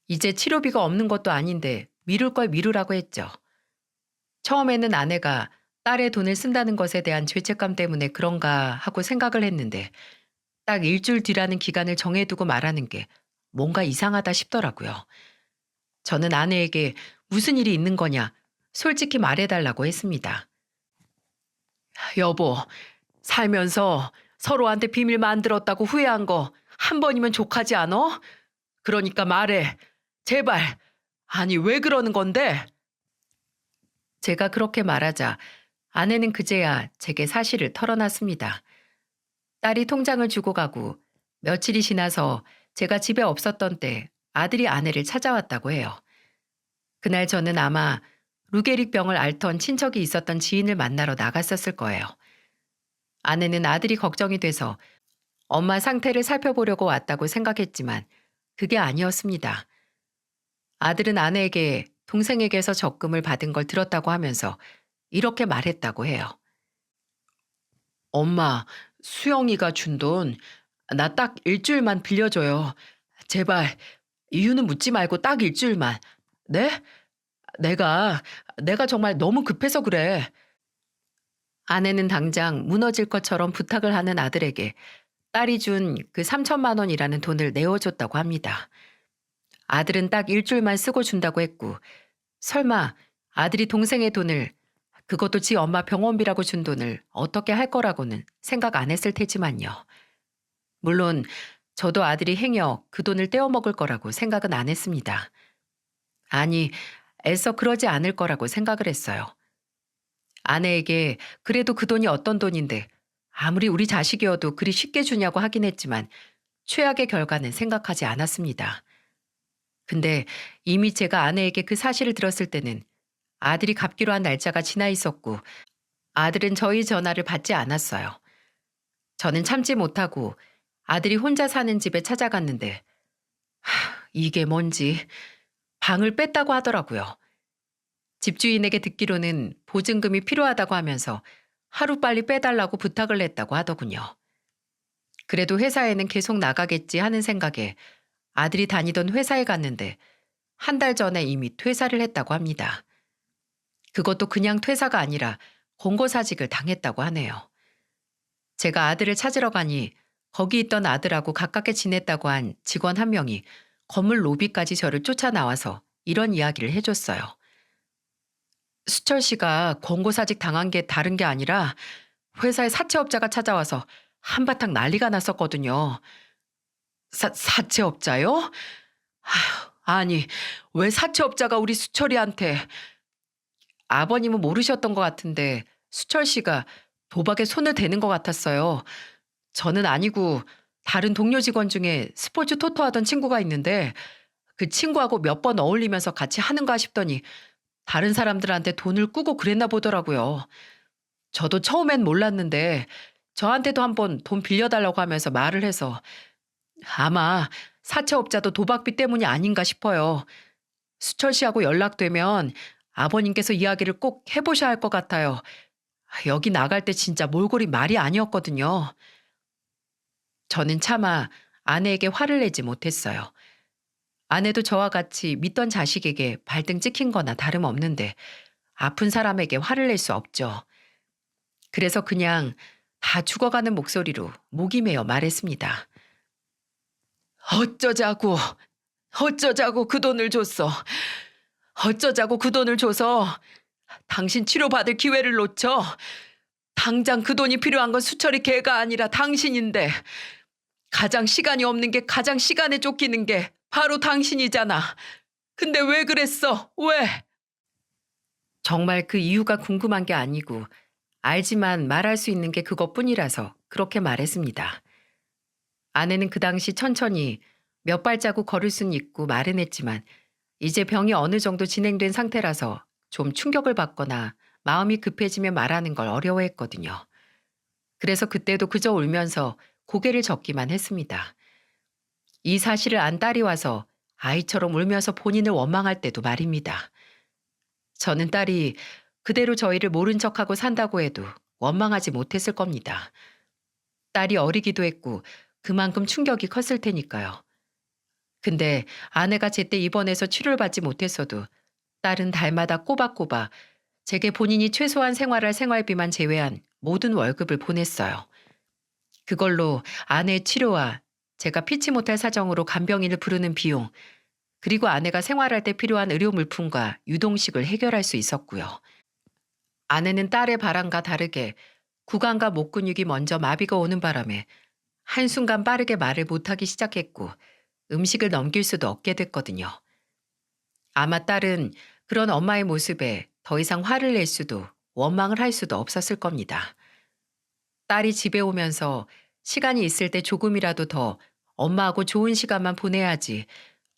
이제 치료비가 없는 것도 아닌데 미룰 걸 미루라고 했죠. 처음에는 아내가 딸의 돈을 쓴다는 것에 대한 죄책감 때문에 그런가 하고 생각을 했는데 딱 일주일 뒤라는 기간을 정해두고 말하는 게 뭔가 이상하다 싶더라고요. 저는 아내에게 무슨 일이 있는 거냐 솔직히 말해달라고 했습니다. 여보, 살면서 서로한테 비밀 만들었다고 후회한 거 한 번이면 족하지 않어? 그러니까 말해. 제발. 아니, 왜 그러는 건데? 제가 그렇게 말하자 아내는 그제야 제게 사실을 털어놨습니다. 딸이 통장을 주고 가고 며칠이 지나서 제가 집에 없었던 때 아들이 아내를 찾아왔다고 해요. 그날 저는 아마 루게릭병을 앓던 친척이 있었던 지인을 만나러 나갔었을 거예요. 아내는 아들이 걱정이 돼서 엄마 상태를 살펴보려고 왔다고 생각했지만 그게 아니었습니다. 아들은 아내에게 동생에게서 적금을 받은 걸 들었다고 하면서 이렇게 말했다고 해요. 엄마, 수영이가 준 돈, 나 딱 일주일만 빌려줘요. 제발, 이유는 묻지 말고 딱 일주일만. 네? 내가, 내가 정말 너무 급해서 그래. 아내는 당장 무너질 것처럼 부탁을 하는 아들에게 딸이 준 그 3천만 원이라는 돈을 내어줬다고 합니다. 아들은 딱 일주일만 쓰고 준다고 했고, 설마 아들이 동생의 돈을, 그것도 지 엄마 병원비라고 준 돈을 어떻게 할 거라고는 생각 안 했을 테지만요. 물론 저도 아들이 행여 그 돈을 떼어먹을 거라고 생각은 안 했습니다. 아니, 애써 그러지 않을 거라고 생각을 했어요. 아내에게 그래도 그 돈이 어떤 돈인데 아무리 우리 자식이어도 그리 쉽게 주냐고 하긴 했지만 최악의 결과는 생각하지 않았습니다. 근데 이미 제가 아내에게 그 사실을 들었을 때는 아들이 갚기로 한 날짜가 지나 있었고 아들은 저희 전화를 받지 않았어요. 저는 참지 못하고 아들이 혼자 사는 집에 찾아갔는데 이게 뭔지 방을 뺐다고 하더라고요. 집주인에게 듣기로는 보증금이 필요하다고 하면서 하루빨리 빼달라고 부탁을 했다고 하더군요. 그래도 회사에는 계속 나가겠지 하는 생각에 아들이 다니던 회사에 갔는데 한 달 전에 이미 퇴사를 했다고 합니다. 그것도 그냥 퇴사가 아니라 공고사직을 당했다고 하네요. 제가 아들을 찾으러 가니 거기 있던 아들하고 가깝게 지냈다고 한 직원 한 명이 건물 로비까지 저를 쫓아 나와서 이런 이야기를 해줬어요. 수철 씨가 권고사직 당한 게 다른 게 아니라 회사에 사채업자가 찾아와서 한바탕 난리가 났었거든요. 사채업자요? 아휴, 아니, 왜 사채업자가 우리 수철이한테. 아버님은 모르셨던 것 같은데 수철 씨가 도박에 손을 대는 것 같았어요. 저는 아니고 다른 동료 직원 중에 스포츠 토토하던 친구가 있는데 그 친구하고 몇 번 어울리면서 같이 하는가 싶더니 다른 사람들한테 돈을 꾸고 그랬나 보더라고요. 저도 처음엔 몰랐는데 저한테도 한번 돈 빌려달라고 하면서 말을 해서 아마 사채업자도 도박비 때문이 아닌가 싶어요. 수철 씨하고 연락되면 아버님께서 이야기를 꼭 해보셔야 할 것 같아요. 여기 나갈 때 진짜 몰골이 말이 아니었거든요. 저는 차마 아내에게 화를 내지 못했어요. 아내도 저와 같이 믿던 자식에게 발등 찍힌 거나 다름없는데 아픈 사람에게 화를 낼 수 없죠. 그래서 그냥 다 죽어가는 목소리로 목이 메어 말했습니다. 어쩌자고, 어쩌자고 그 돈을 줬어. 어쩌자고 그 돈을 줘서 당신 치료받을 기회를 놓쳐. 당장 그 돈이 필요한 건 수철이 걔가 아니라 당신인데 가장 시간이 없는 게 가장 시간에 쫓기는 게 바로 당신이잖아. 근데 왜 그랬어? 왜? 정말 그 이유가 궁금한 게 아니고 알지만 말할 수 있는 게 그것뿐이라서 그렇게 말했습니다. 아내는 그 당시 천천히 몇 발자국 걸을 수는 있고 말은 했지만 이제 병이 어느 정도 진행된 상태라서 좀 충격을 받거나 마음이 급해지면 말하는 걸 어려워했거든요. 그래서 그때도 그저 울면서 고개를 젓기만 했습니다. 이 사실을 안 딸이 와서 아이처럼 울면서 본인을 원망할 때도 말입니다. 저는 딸이 그대로 저희를 모른 척하고 산다고 해도 원망하지 못했을 겁니다. 딸이 어리기도 했고 그만큼 충격이 컸을 테니까요. 근데 아내가 제때 입원해서 치료를 받지 못했어도 딸은 달마다 꼬박꼬박 제게 본인이 최소한 생활할 생활비만 제외한 모든 월급을 보냈어요. 그걸로 아내의 치료와 제가 피치 못할 사정으로 간병인을 부르는 비용, 그리고 아내가 생활할 때 필요한 의료 물품과 유동식을 해결할 수 있었고요. 아내는 딸의 바람과 다르게 구강과 목 근육이 먼저 마비가 오는 바람에 한순간 빠르게 말을 못하기 시작했고 음식을 넘길 수도 없게 됐거든요. 아마 딸은 그런 엄마의 모습에 더 이상 화를 낼 수도 원망을 할 수도 없었을 겁니다. 딸이 집에 오면서 시간이 있을 때 조금이라도 더 엄마하고 좋은 시간만 보내야지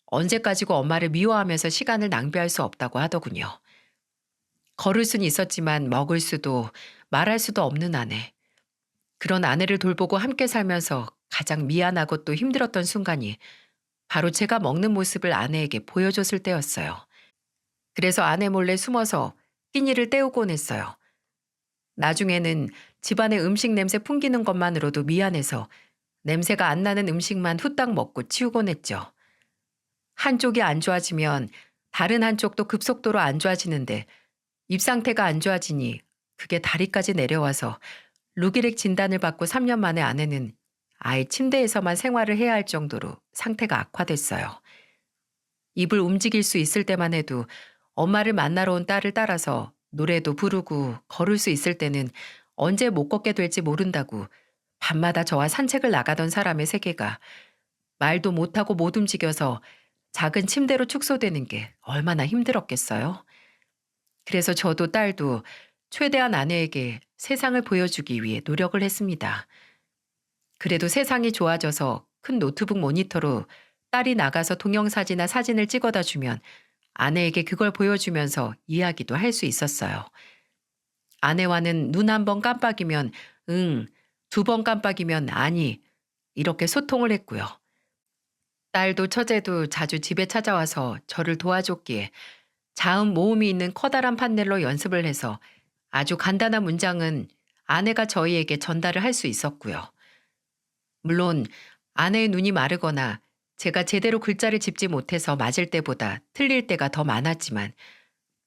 언제까지고 엄마를 미워하면서 시간을 낭비할 수 없다고 하더군요. 걸을 수는 있었지만 먹을 수도 말할 수도 없는 아내. 그런 아내를 돌보고 함께 살면서 가장 미안하고 또 힘들었던 순간이 바로 제가 먹는 모습을 아내에게 보여줬을 때였어요. 그래서 아내 몰래 숨어서 끼니를 때우곤 했어요. 나중에는 집안에 음식 냄새 풍기는 것만으로도 미안해서 냄새가 안 나는 음식만 후딱 먹고 치우곤 했죠. 한쪽이 안 좋아지면 다른 한쪽도 급속도로 안 좋아지는데 입 상태가 안 좋아지니 그게 다리까지 내려와서 루게릭 진단을 받고 3년 만에 아내는 아예 침대에서만 생활을 해야 할 정도로 상태가 악화됐어요. 입을 움직일 수 있을 때만 해도 엄마를 만나러 온 딸을 따라서 노래도 부르고 걸을 수 있을 때는 언제 못 걷게 될지 모른다고 밤마다 저와 산책을 나가던 사람의 세계가 말도 못하고 못 움직여서 작은 침대로 축소되는 게 얼마나 힘들었겠어요. 그래서 저도 딸도 최대한 아내에게 세상을 보여주기 위해 노력을 했습니다. 그래도 세상이 좋아져서 큰 노트북 모니터로 딸이 나가서 동영사진이나 사진을 찍어다 주면 아내에게 그걸 보여주면서 이야기도 할 수 있었어요. 아내와는 눈 한 번 깜빡이면 응, 두 번 깜빡이면 아니, 이렇게 소통을 했고요. 딸도 처제도 자주 집에 찾아와서 저를 도와줬기에 자음 모음이 있는 커다란 판넬로 연습을 해서 아주 간단한 문장은 아내가 저희에게 전달을 할 수 있었고요. 물론 아내의 눈이 마르거나 제가 제대로 글자를 짚지 못해서 맞을 때보다 틀릴 때가 더 많았지만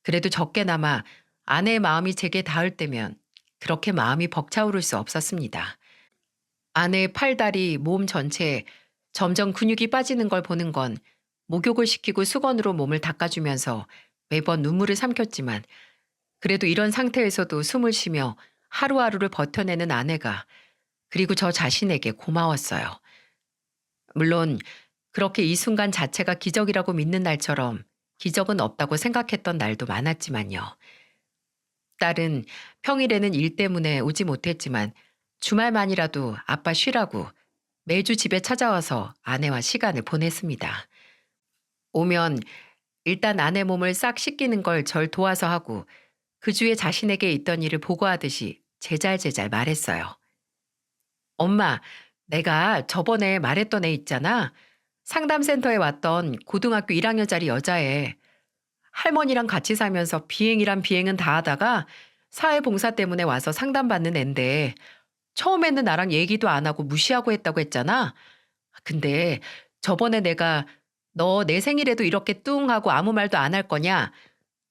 그래도 적게나마 아내의 마음이 제게 닿을 때면 그렇게 마음이 벅차오를 수 없었습니다. 아내의 팔, 다리, 몸 전체에 점점 근육이 빠지는 걸 보는 건 목욕을 시키고 수건으로 몸을 닦아주면서 매번 눈물을 삼켰지만 그래도 이런 상태에서도 숨을 쉬며 하루하루를 버텨내는 아내가 그리고 저 자신에게 고마웠어요. 물론 그렇게 이 순간 자체가 기적이라고 믿는 날처럼 기적은 없다고 생각했던 날도 많았지만요. 딸은 평일에는 일 때문에 오지 못했지만 주말만이라도 아빠 쉬라고 매주 집에 찾아와서 아내와 시간을 보냈습니다. 오면 일단 아내 몸을 싹 씻기는 걸 절 도와서 하고 그 주에 자신에게 있던 일을 보고하듯이 제잘제잘 말했어요. 엄마, 내가 저번에 말했던 애 있잖아. 상담센터에 왔던 고등학교 1학년짜리 여자애. 할머니랑 같이 살면서 비행이란 비행은 다 하다가 사회봉사 때문에 와서 상담받는 앤데 처음에는 나랑 얘기도 안 하고 무시하고 했다고 했잖아. 근데 저번에 내가 너 내 생일에도 이렇게 뚱 하고 아무 말도 안 할 거냐?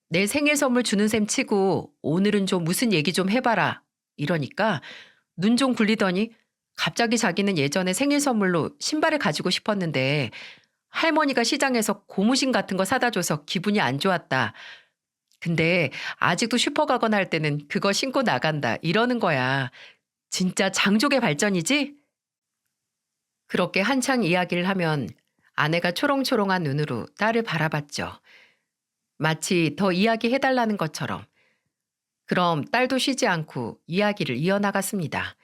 내 생일 선물 주는 셈 치고 오늘은 좀 무슨 얘기 좀 해봐라. 이러니까 눈 좀 굴리더니 갑자기 자기는 예전에 생일 선물로 신발을 가지고 싶었는데 할머니가 시장에서 고무신 같은 거 사다 줘서 기분이 안 좋았다. 근데 아직도 슈퍼 가거나 할 때는 그거 신고 나간다. 이러는 거야. 진짜 장족의 발전이지? 그렇게 한창 이야기를 하면 아내가 초롱초롱한 눈으로 딸을 바라봤죠. 마치 더 이야기해달라는 것처럼. 그럼 딸도 쉬지 않고 이야기를 이어나갔습니다.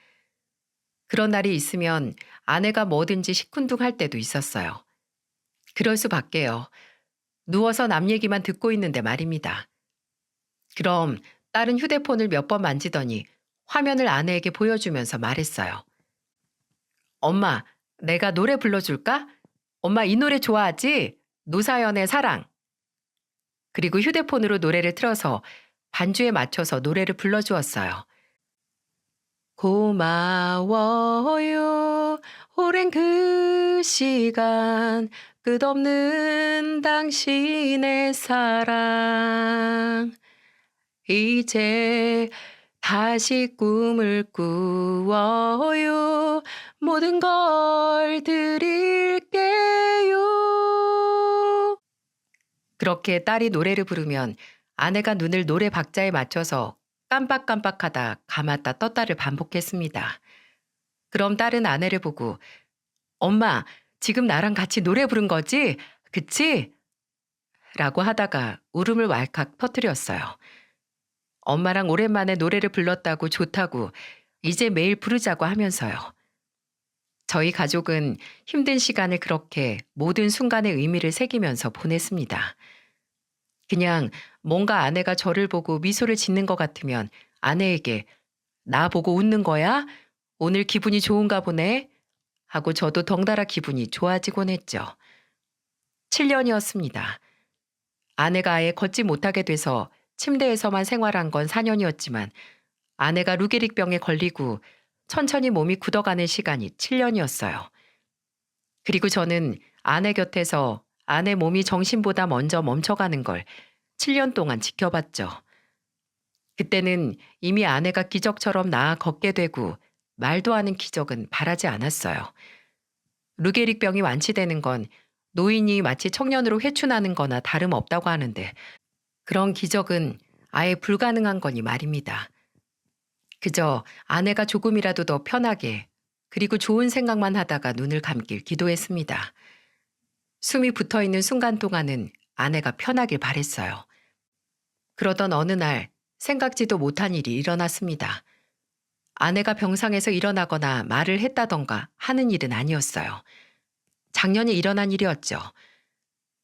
그런 날이 있으면 아내가 뭐든지 시큰둥할 때도 있었어요. 그럴 수밖에요. 누워서 남 얘기만 듣고 있는데 말입니다. 그럼 딸은 휴대폰을 몇 번 만지더니 화면을 아내에게 보여주면서 말했어요. 엄마, 내가 노래 불러줄까? 엄마 이 노래 좋아하지? 노사연의 사랑. 그리고 휴대폰으로 노래를 틀어서 반주에 맞춰서 노래를 불러주었어요. 고마워요. 오랜 그 시간 끝없는 당신의 사랑. 이제 다시 꿈을 꾸어요. 모든 걸 드릴게요. 그렇게 딸이 노래를 부르면 아내가 눈을 노래 박자에 맞춰서 깜빡깜빡하다 감았다 떴다를 반복했습니다. 그럼 딸은 아내를 보고 엄마, 지금 나랑 같이 노래 부른 거지? 그치? 라고 하다가 울음을 왈칵 터뜨렸어요. 엄마랑 오랜만에 노래를 불렀다고 좋다고 이제 매일 부르자고 하면서요. 저희 가족은 힘든 시간을 그렇게 모든 순간의 의미를 새기면서 보냈습니다. 그냥 뭔가 아내가 저를 보고 미소를 짓는 것 같으면 아내에게 나 보고 웃는 거야? 오늘 기분이 좋은가 보네? 하고 저도 덩달아 기분이 좋아지곤 했죠. 7년이었습니다. 아내가 아예 걷지 못하게 돼서 침대에서만 생활한 건 4년이었지만 아내가 루게릭병에 걸리고 천천히 몸이 굳어가는 시간이 7년이었어요. 그리고 저는 아내 곁에서 아내 몸이 정신보다 먼저 멈춰가는 걸 7년 동안 지켜봤죠. 그때는 이미 아내가 기적처럼 나아 걷게 되고 말도 하는 기적은 바라지 않았어요. 루게릭병이 완치되는 건 노인이 마치 청년으로 회춘하는 거나 다름없다고 하는데 그런 기적은 아예 불가능한 거니 말입니다. 그저 아내가 조금이라도 더 편하게 그리고 좋은 생각만 하다가 눈을 감길 기도했습니다. 숨이 붙어있는 순간 동안은 아내가 편하길 바랬어요. 그러던 어느 날 생각지도 못한 일이 일어났습니다. 아내가 병상에서 일어나거나 말을 했다던가 하는 일은 아니었어요. 작년에 일어난 일이었죠.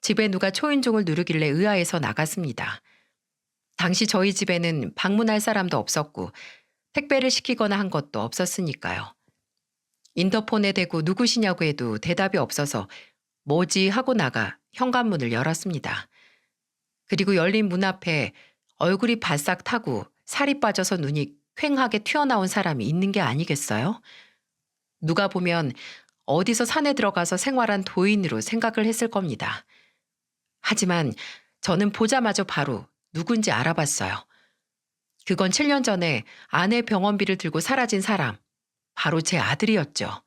집에 누가 초인종을 누르길래 의아해서 나갔습니다. 당시 저희 집에는 방문할 사람도 없었고 택배를 시키거나 한 것도 없었으니까요. 인터폰에 대고 누구시냐고 해도 대답이 없어서 뭐지 하고 나가 현관문을 열었습니다. 그리고 열린 문 앞에 얼굴이 바싹 타고 살이 빠져서 눈이 퀭하게 튀어나온 사람이 있는 게 아니겠어요? 누가 보면 어디서 산에 들어가서 생활한 도인으로 생각을 했을 겁니다. 하지만 저는 보자마자 바로 누군지 알아봤어요. 그건 7년 전에 아내 병원비를 들고 사라진 사람, 바로 제 아들이었죠.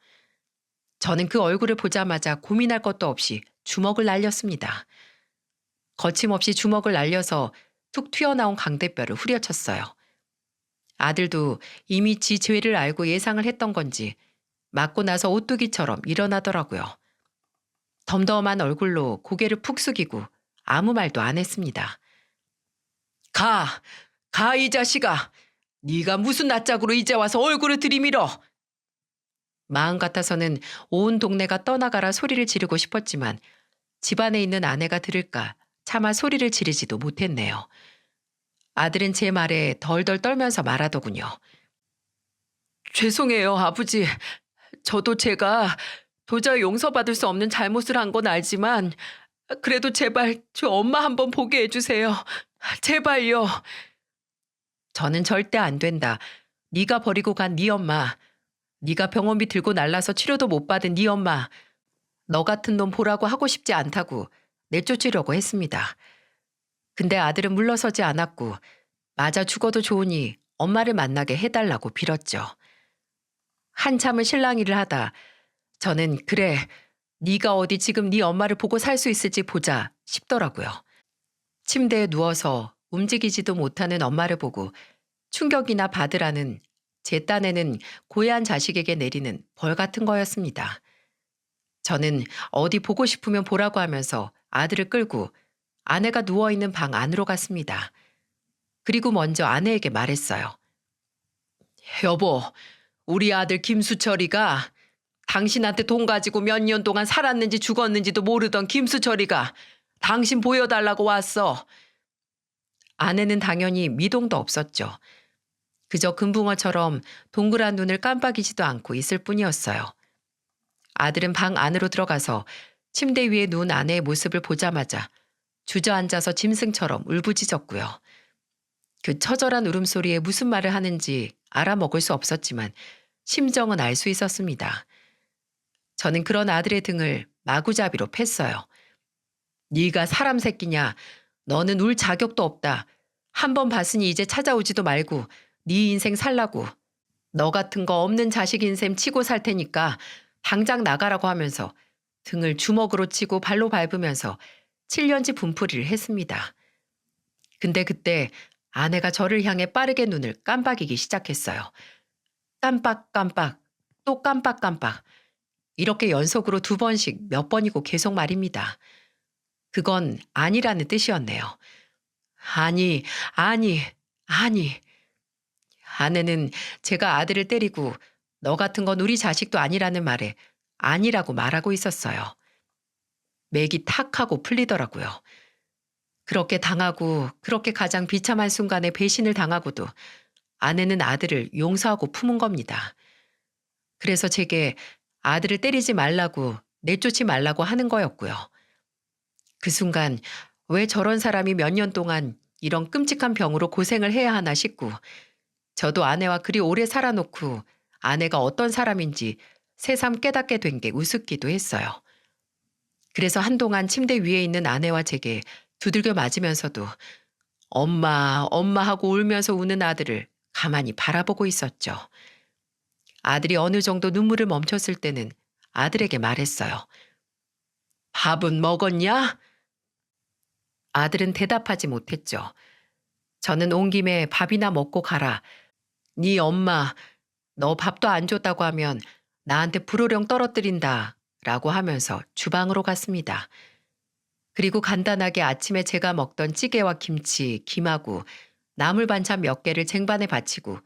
저는 그 얼굴을 보자마자 고민할 것도 없이 주먹을 날렸습니다. 거침없이 주먹을 날려서 툭 튀어나온 강대뼈를 후려쳤어요. 아들도 이미 지 죄를 알고 예상을 했던 건지 맞고 나서 오뚜기처럼 일어나더라고요. 덤덤한 얼굴로 고개를 푹 숙이고 아무 말도 안 했습니다. 가 이 자식아. 네가 무슨 낯짝으로 이제 와서 얼굴을 들이밀어. 마음 같아서는 온 동네가 떠나가라 소리를 지르고 싶었지만 집안에 있는 아내가 들을까 차마 소리를 지르지도 못했네요. 아들은 제 말에 덜덜 떨면서 말하더군요. 죄송해요, 아버지. 저도 제가 도저히 용서받을 수 없는 잘못을 한 건 알지만 그래도 제발 저 엄마 한번 보게 해주세요. 제발요. 저는 절대 안 된다. 네가 버리고 간 네 엄마. 네가 병원비 들고 날라서 치료도 못 받은 네 엄마. 너 같은 놈 보라고 하고 싶지 않다고 내쫓으려고 했습니다. 근데 아들은 물러서지 않았고 맞아 죽어도 좋으니 엄마를 만나게 해달라고 빌었죠. 한참을 실랑이를 하다 저는 그래 네가 어디 지금 네 엄마를 보고 살 수 있을지 보자 싶더라고요. 침대에 누워서 움직이지도 못하는 엄마를 보고 충격이나 받으라는 제 딴에는 고해한 자식에게 내리는 벌 같은 거였습니다. 저는 어디 보고 싶으면 보라고 하면서 아들을 끌고 아내가 누워있는 방 안으로 갔습니다. 그리고 먼저 아내에게 말했어요. 여보, 우리 아들 김수철이가 당신한테 돈 가지고 몇 년 동안 살았는지 죽었는지도 모르던 김수철이가 당신 보여달라고 왔어. 아내는 당연히 미동도 없었죠. 그저 금붕어처럼 동그란 눈을 깜빡이지도 않고 있을 뿐이었어요. 아들은 방 안으로 들어가서 침대 위에 누운 아내의 모습을 보자마자 주저앉아서 짐승처럼 울부짖었고요. 그 처절한 울음소리에 무슨 말을 하는지 알아먹을 수 없었지만 심정은 알 수 있었습니다. 저는 그런 아들의 등을 마구잡이로 팼어요. 네가 사람 새끼냐. 너는 울 자격도 없다. 한 번 봤으니 이제 찾아오지도 말고 네 인생 살라고. 너 같은 거 없는 자식인 셈 치고 살 테니까 당장 나가라고 하면서 등을 주먹으로 치고 발로 밟으면서 7년지 분풀이를 했습니다. 근데 그때 아내가 저를 향해 빠르게 눈을 깜빡이기 시작했어요. 깜빡깜빡, 또 깜빡깜빡. 이렇게 연속으로 2번씩 몇 번이고 계속 말입니다. 그건 아니라는 뜻이었네요. 아니. 아내는 제가 아들을 때리고 너 같은 건 우리 자식도 아니라는 말에 아니라고 말하고 있었어요. 맥이 탁 하고 풀리더라고요. 그렇게 당하고 그렇게 가장 비참한 순간에 배신을 당하고도 아내는 아들을 용서하고 품은 겁니다. 그래서 제게 아들을 때리지 말라고, 내쫓지 말라고 하는 거였고요. 그 순간 왜 저런 사람이 몇 년 동안 이런 끔찍한 병으로 고생을 해야 하나 싶고, 저도 아내와 그리 오래 살아놓고 아내가 어떤 사람인지 새삼 깨닫게 된 게 우습기도 했어요. 그래서 한동안 침대 위에 있는 아내와 제게 두들겨 맞으면서도 엄마, 엄마 하고 울면서 우는 아들을 가만히 바라보고 있었죠. 아들이 어느 정도 눈물을 멈췄을 때는 아들에게 말했어요. 밥은 먹었냐? 아들은 대답하지 못했죠. 저는 온 김에 밥이나 먹고 가라. 네 엄마, 너 밥도 안 줬다고 하면 나한테 불호령 떨어뜨린다. 라고 하면서 주방으로 갔습니다. 그리고 간단하게 아침에 제가 먹던 찌개와 김치, 김하고 나물 반찬 몇 개를 쟁반에 받치고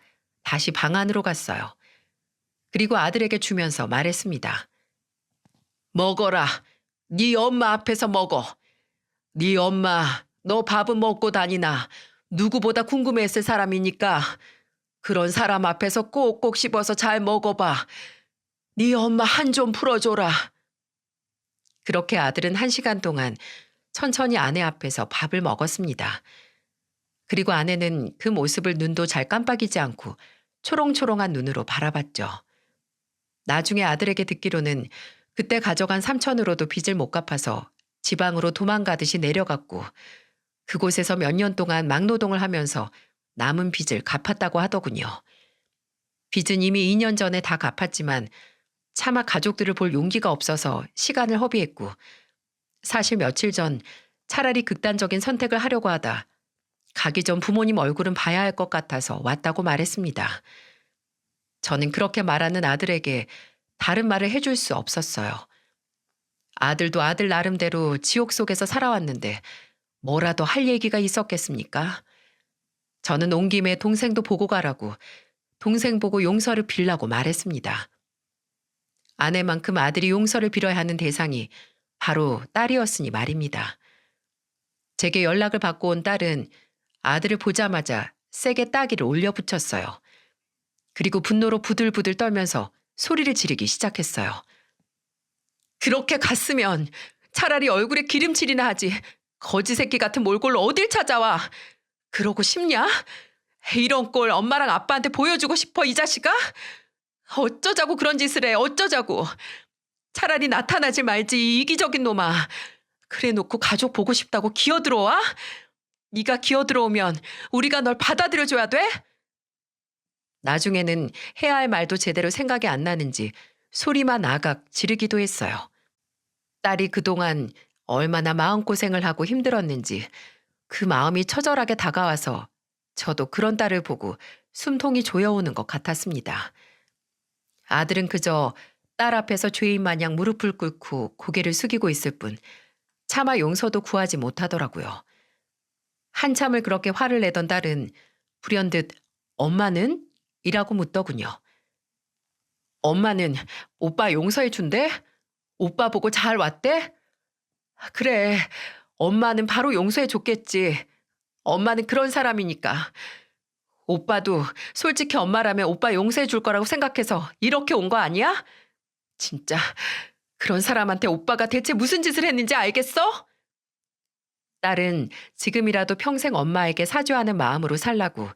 다시 방 안으로 갔어요. 그리고 아들에게 주면서 말했습니다. 먹어라. 네 엄마 앞에서 먹어. 네 엄마, 너 밥은 먹고 다니나 누구보다 궁금해했을 사람이니까 그런 사람 앞에서 꼭꼭 씹어서 잘 먹어봐. 네 엄마 한 좀 풀어줘라. 그렇게 아들은 1시간 동안 천천히 아내 앞에서 밥을 먹었습니다. 그리고 아내는 그 모습을 눈도 잘 깜빡이지 않고 초롱초롱한 눈으로 바라봤죠. 나중에 아들에게 듣기로는 그때 가져간 3천으로도 빚을 못 갚아서 지방으로 도망가듯이 내려갔고 그곳에서 몇 년 동안 막노동을 하면서 남은 빚을 갚았다고 하더군요. 빚은 이미 2년 전에 다 갚았지만 차마 가족들을 볼 용기가 없어서 시간을 허비했고 사실 며칠 전 차라리 극단적인 선택을 하려고 하다 가기 전 부모님 얼굴은 봐야 할 것 같아서 왔다고 말했습니다. 저는 그렇게 말하는 아들에게 다른 말을 해줄 수 없었어요. 아들도 아들 나름대로 지옥 속에서 살아왔는데 뭐라도 할 얘기가 있었겠습니까? 저는 온 김에 동생도 보고 가라고 동생 보고 용서를 빌라고 말했습니다. 아내만큼 아들이 용서를 빌어야 하는 대상이 바로 딸이었으니 말입니다. 제게 연락을 받고 온 딸은 아들을 보자마자 세게 따귀를 올려붙였어요. 그리고 분노로 부들부들 떨면서 소리를 지르기 시작했어요. 그렇게 갔으면 차라리 얼굴에 기름칠이나 하지. 거지 새끼 같은 몰골로 어딜 찾아와. 그러고 싶냐? 이런 꼴 엄마랑 아빠한테 보여주고 싶어 이 자식아? 어쩌자고 그런 짓을 해. 어쩌자고. 차라리 나타나지 말지 이 이기적인 놈아. 그래놓고 가족 보고 싶다고 기어들어와? 네가 기어들어오면 우리가 널 받아들여줘야 돼? 나중에는 해야 할 말도 제대로 생각이 안 나는지 소리만 아각 지르기도 했어요. 딸이 그동안 얼마나 마음고생을 하고 힘들었는지 그 마음이 처절하게 다가와서 저도 그런 딸을 보고 숨통이 조여오는 것 같았습니다. 아들은 그저 딸 앞에서 죄인 마냥 무릎을 꿇고 고개를 숙이고 있을 뿐 차마 용서도 구하지 못하더라고요. 한참을 그렇게 화를 내던 딸은 불현듯 엄마는? 이라고 묻더군요. 엄마는 오빠 용서해 준대? 오빠 보고 잘 왔대? 그래, 엄마는 바로 용서해 줬겠지. 엄마는 그런 사람이니까. 오빠도 솔직히 엄마라면 오빠 용서해 줄 거라고 생각해서 이렇게 온 거 아니야? 진짜 그런 사람한테 오빠가 대체 무슨 짓을 했는지 알겠어? 딸은 지금이라도 평생 엄마에게 사죄하는 마음으로 살라고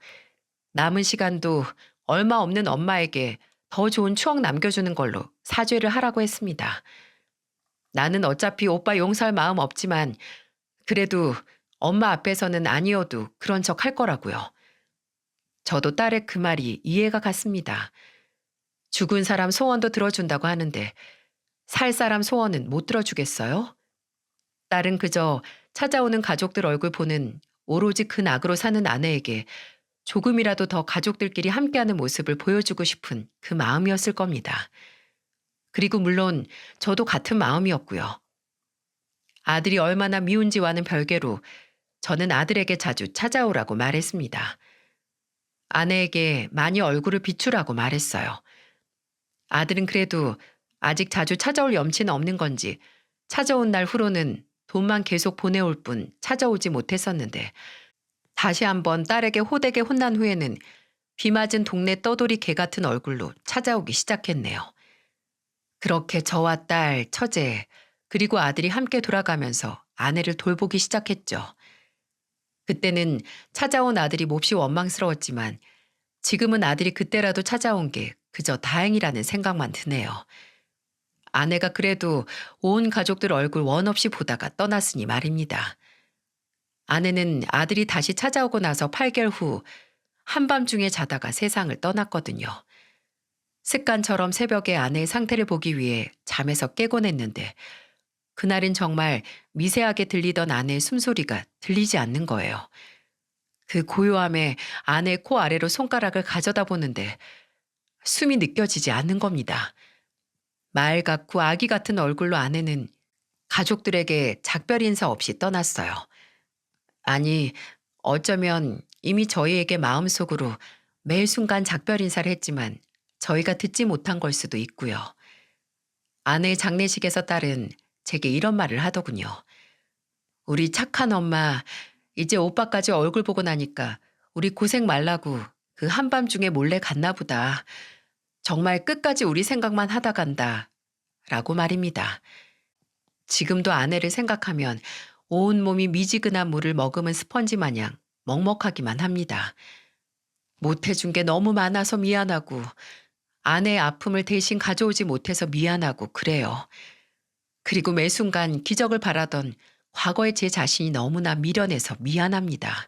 남은 시간도 얼마 없는 엄마에게 더 좋은 추억 남겨주는 걸로 사죄를 하라고 했습니다. 나는 어차피 오빠 용서할 마음 없지만 그래도 엄마 앞에서는 아니어도 그런 척 할 거라고요. 저도 딸의 그 말이 이해가 갔습니다. 죽은 사람 소원도 들어준다고 하는데 살 사람 소원은 못 들어주겠어요? 딸은 그저 찾아오는 가족들 얼굴 보는 오로지 그 낙으로 사는 아내에게 조금이라도 더 가족들끼리 함께하는 모습을 보여주고 싶은 그 마음이었을 겁니다. 그리고 물론 저도 같은 마음이었고요. 아들이 얼마나 미운지와는 별개로 저는 아들에게 자주 찾아오라고 말했습니다. 아내에게 많이 얼굴을 비추라고 말했어요. 아들은 그래도 아직 자주 찾아올 염치는 없는 건지 찾아온 날 후로는 돈만 계속 보내올 뿐 찾아오지 못했었는데 다시 한번 딸에게 호되게 혼난 후에는 비 맞은 동네 떠돌이 개 같은 얼굴로 찾아오기 시작했네요. 그렇게 저와 딸, 처제, 그리고 아들이 함께 돌아가면서 아내를 돌보기 시작했죠. 그때는 찾아온 아들이 몹시 원망스러웠지만 지금은 아들이 그때라도 찾아온 게 그저 다행이라는 생각만 드네요. 아내가 그래도 온 가족들 얼굴 원 없이 보다가 떠났으니 말입니다. 아내는 아들이 다시 찾아오고 나서 8개월 후 한밤중에 자다가 세상을 떠났거든요. 습관처럼 새벽에 아내의 상태를 보기 위해 잠에서 깨곤 했는데 그날은 정말 미세하게 들리던 아내의 숨소리가 들리지 않는 거예요. 그 고요함에 아내의 코 아래로 손가락을 가져다 보는데 숨이 느껴지지 않는 겁니다. 말 같고 아기 같은 얼굴로 아내는 가족들에게 작별 인사 없이 떠났어요. 아니, 어쩌면 이미 저희에게 마음속으로 매 순간 작별 인사를 했지만 저희가 듣지 못한 걸 수도 있고요. 아내의 장례식에서 딸은 제게 이런 말을 하더군요. 우리 착한 엄마, 이제 오빠까지 얼굴 보고 나니까 우리 고생 말라고 그 한밤중에 몰래 갔나 보다. 정말 끝까지 우리 생각만 하다 간다. 라고 말입니다. 지금도 아내를 생각하면 온몸이 미지근한 물을 머금은 스펀지 마냥 먹먹하기만 합니다. 못해준 게 너무 많아서 미안하고 아내의 아픔을 대신 가져오지 못해서 미안하고 그래요. 그리고 매 순간 기적을 바라던 과거의 제 자신이 너무나 미련해서 미안합니다.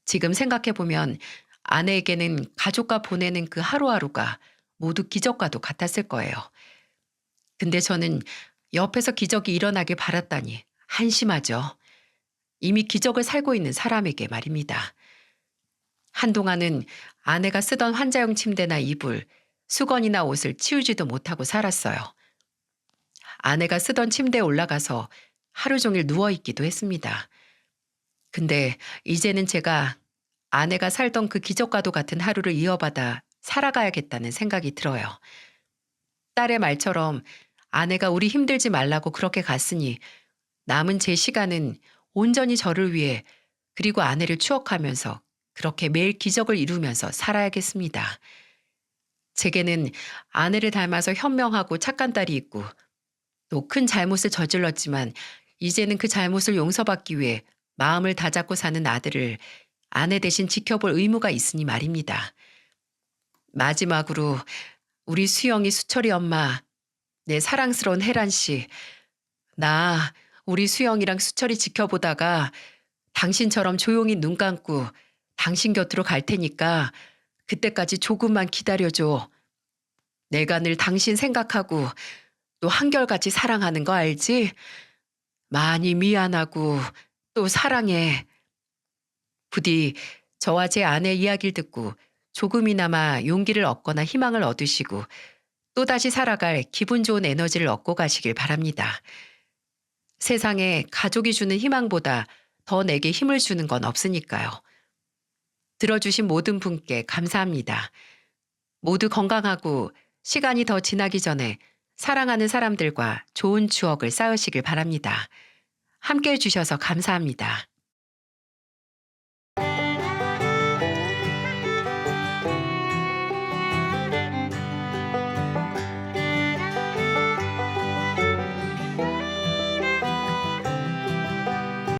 지금 생각해보면 아내에게는 가족과 보내는 그 하루하루가 모두 기적과도 같았을 거예요. 근데 저는 옆에서 기적이 일어나길 바랐다니 한심하죠. 이미 기적을 살고 있는 사람에게 말입니다. 한동안은 아내가 쓰던 환자용 침대나 이불, 수건이나 옷을 치우지도 못하고 살았어요. 아내가 쓰던 침대에 올라가서 하루 종일 누워있기도 했습니다. 근데 이제는 제가 아내가 살던 그 기적과도 같은 하루를 이어받아 살아가야겠다는 생각이 들어요. 딸의 말처럼 아내가 우리 힘들지 말라고 그렇게 갔으니 남은 제 시간은 온전히 저를 위해 그리고 아내를 추억하면서 그렇게 매일 기적을 이루면서 살아야겠습니다. 제게는 아내를 닮아서 현명하고 착한 딸이 있고 또 큰 잘못을 저질렀지만 이제는 그 잘못을 용서받기 위해 마음을 다잡고 사는 아들을 아내 대신 지켜볼 의무가 있으니 말입니다. 마지막으로 우리 수영이 수철이 엄마, 내 사랑스러운 혜란 씨, 나 우리 수영이랑 수철이 지켜보다가 당신처럼 조용히 눈 감고 당신 곁으로 갈 테니까 그때까지 조금만 기다려줘. 내가 늘 당신 생각하고 또 한결같이 사랑하는 거 알지? 많이 미안하고 또 사랑해. 부디 저와 제 아내 이야기를 듣고 조금이나마 용기를 얻거나 희망을 얻으시고 또다시 살아갈 기분 좋은 에너지를 얻고 가시길 바랍니다. 세상에 가족이 주는 희망보다 더 내게 힘을 주는 건 없으니까요. 들어주신 모든 분께 감사합니다. 모두 건강하고 시간이 더 지나기 전에 사랑하는 사람들과 좋은 추억을 쌓으시길 바랍니다. 함께 해주셔서 감사합니다.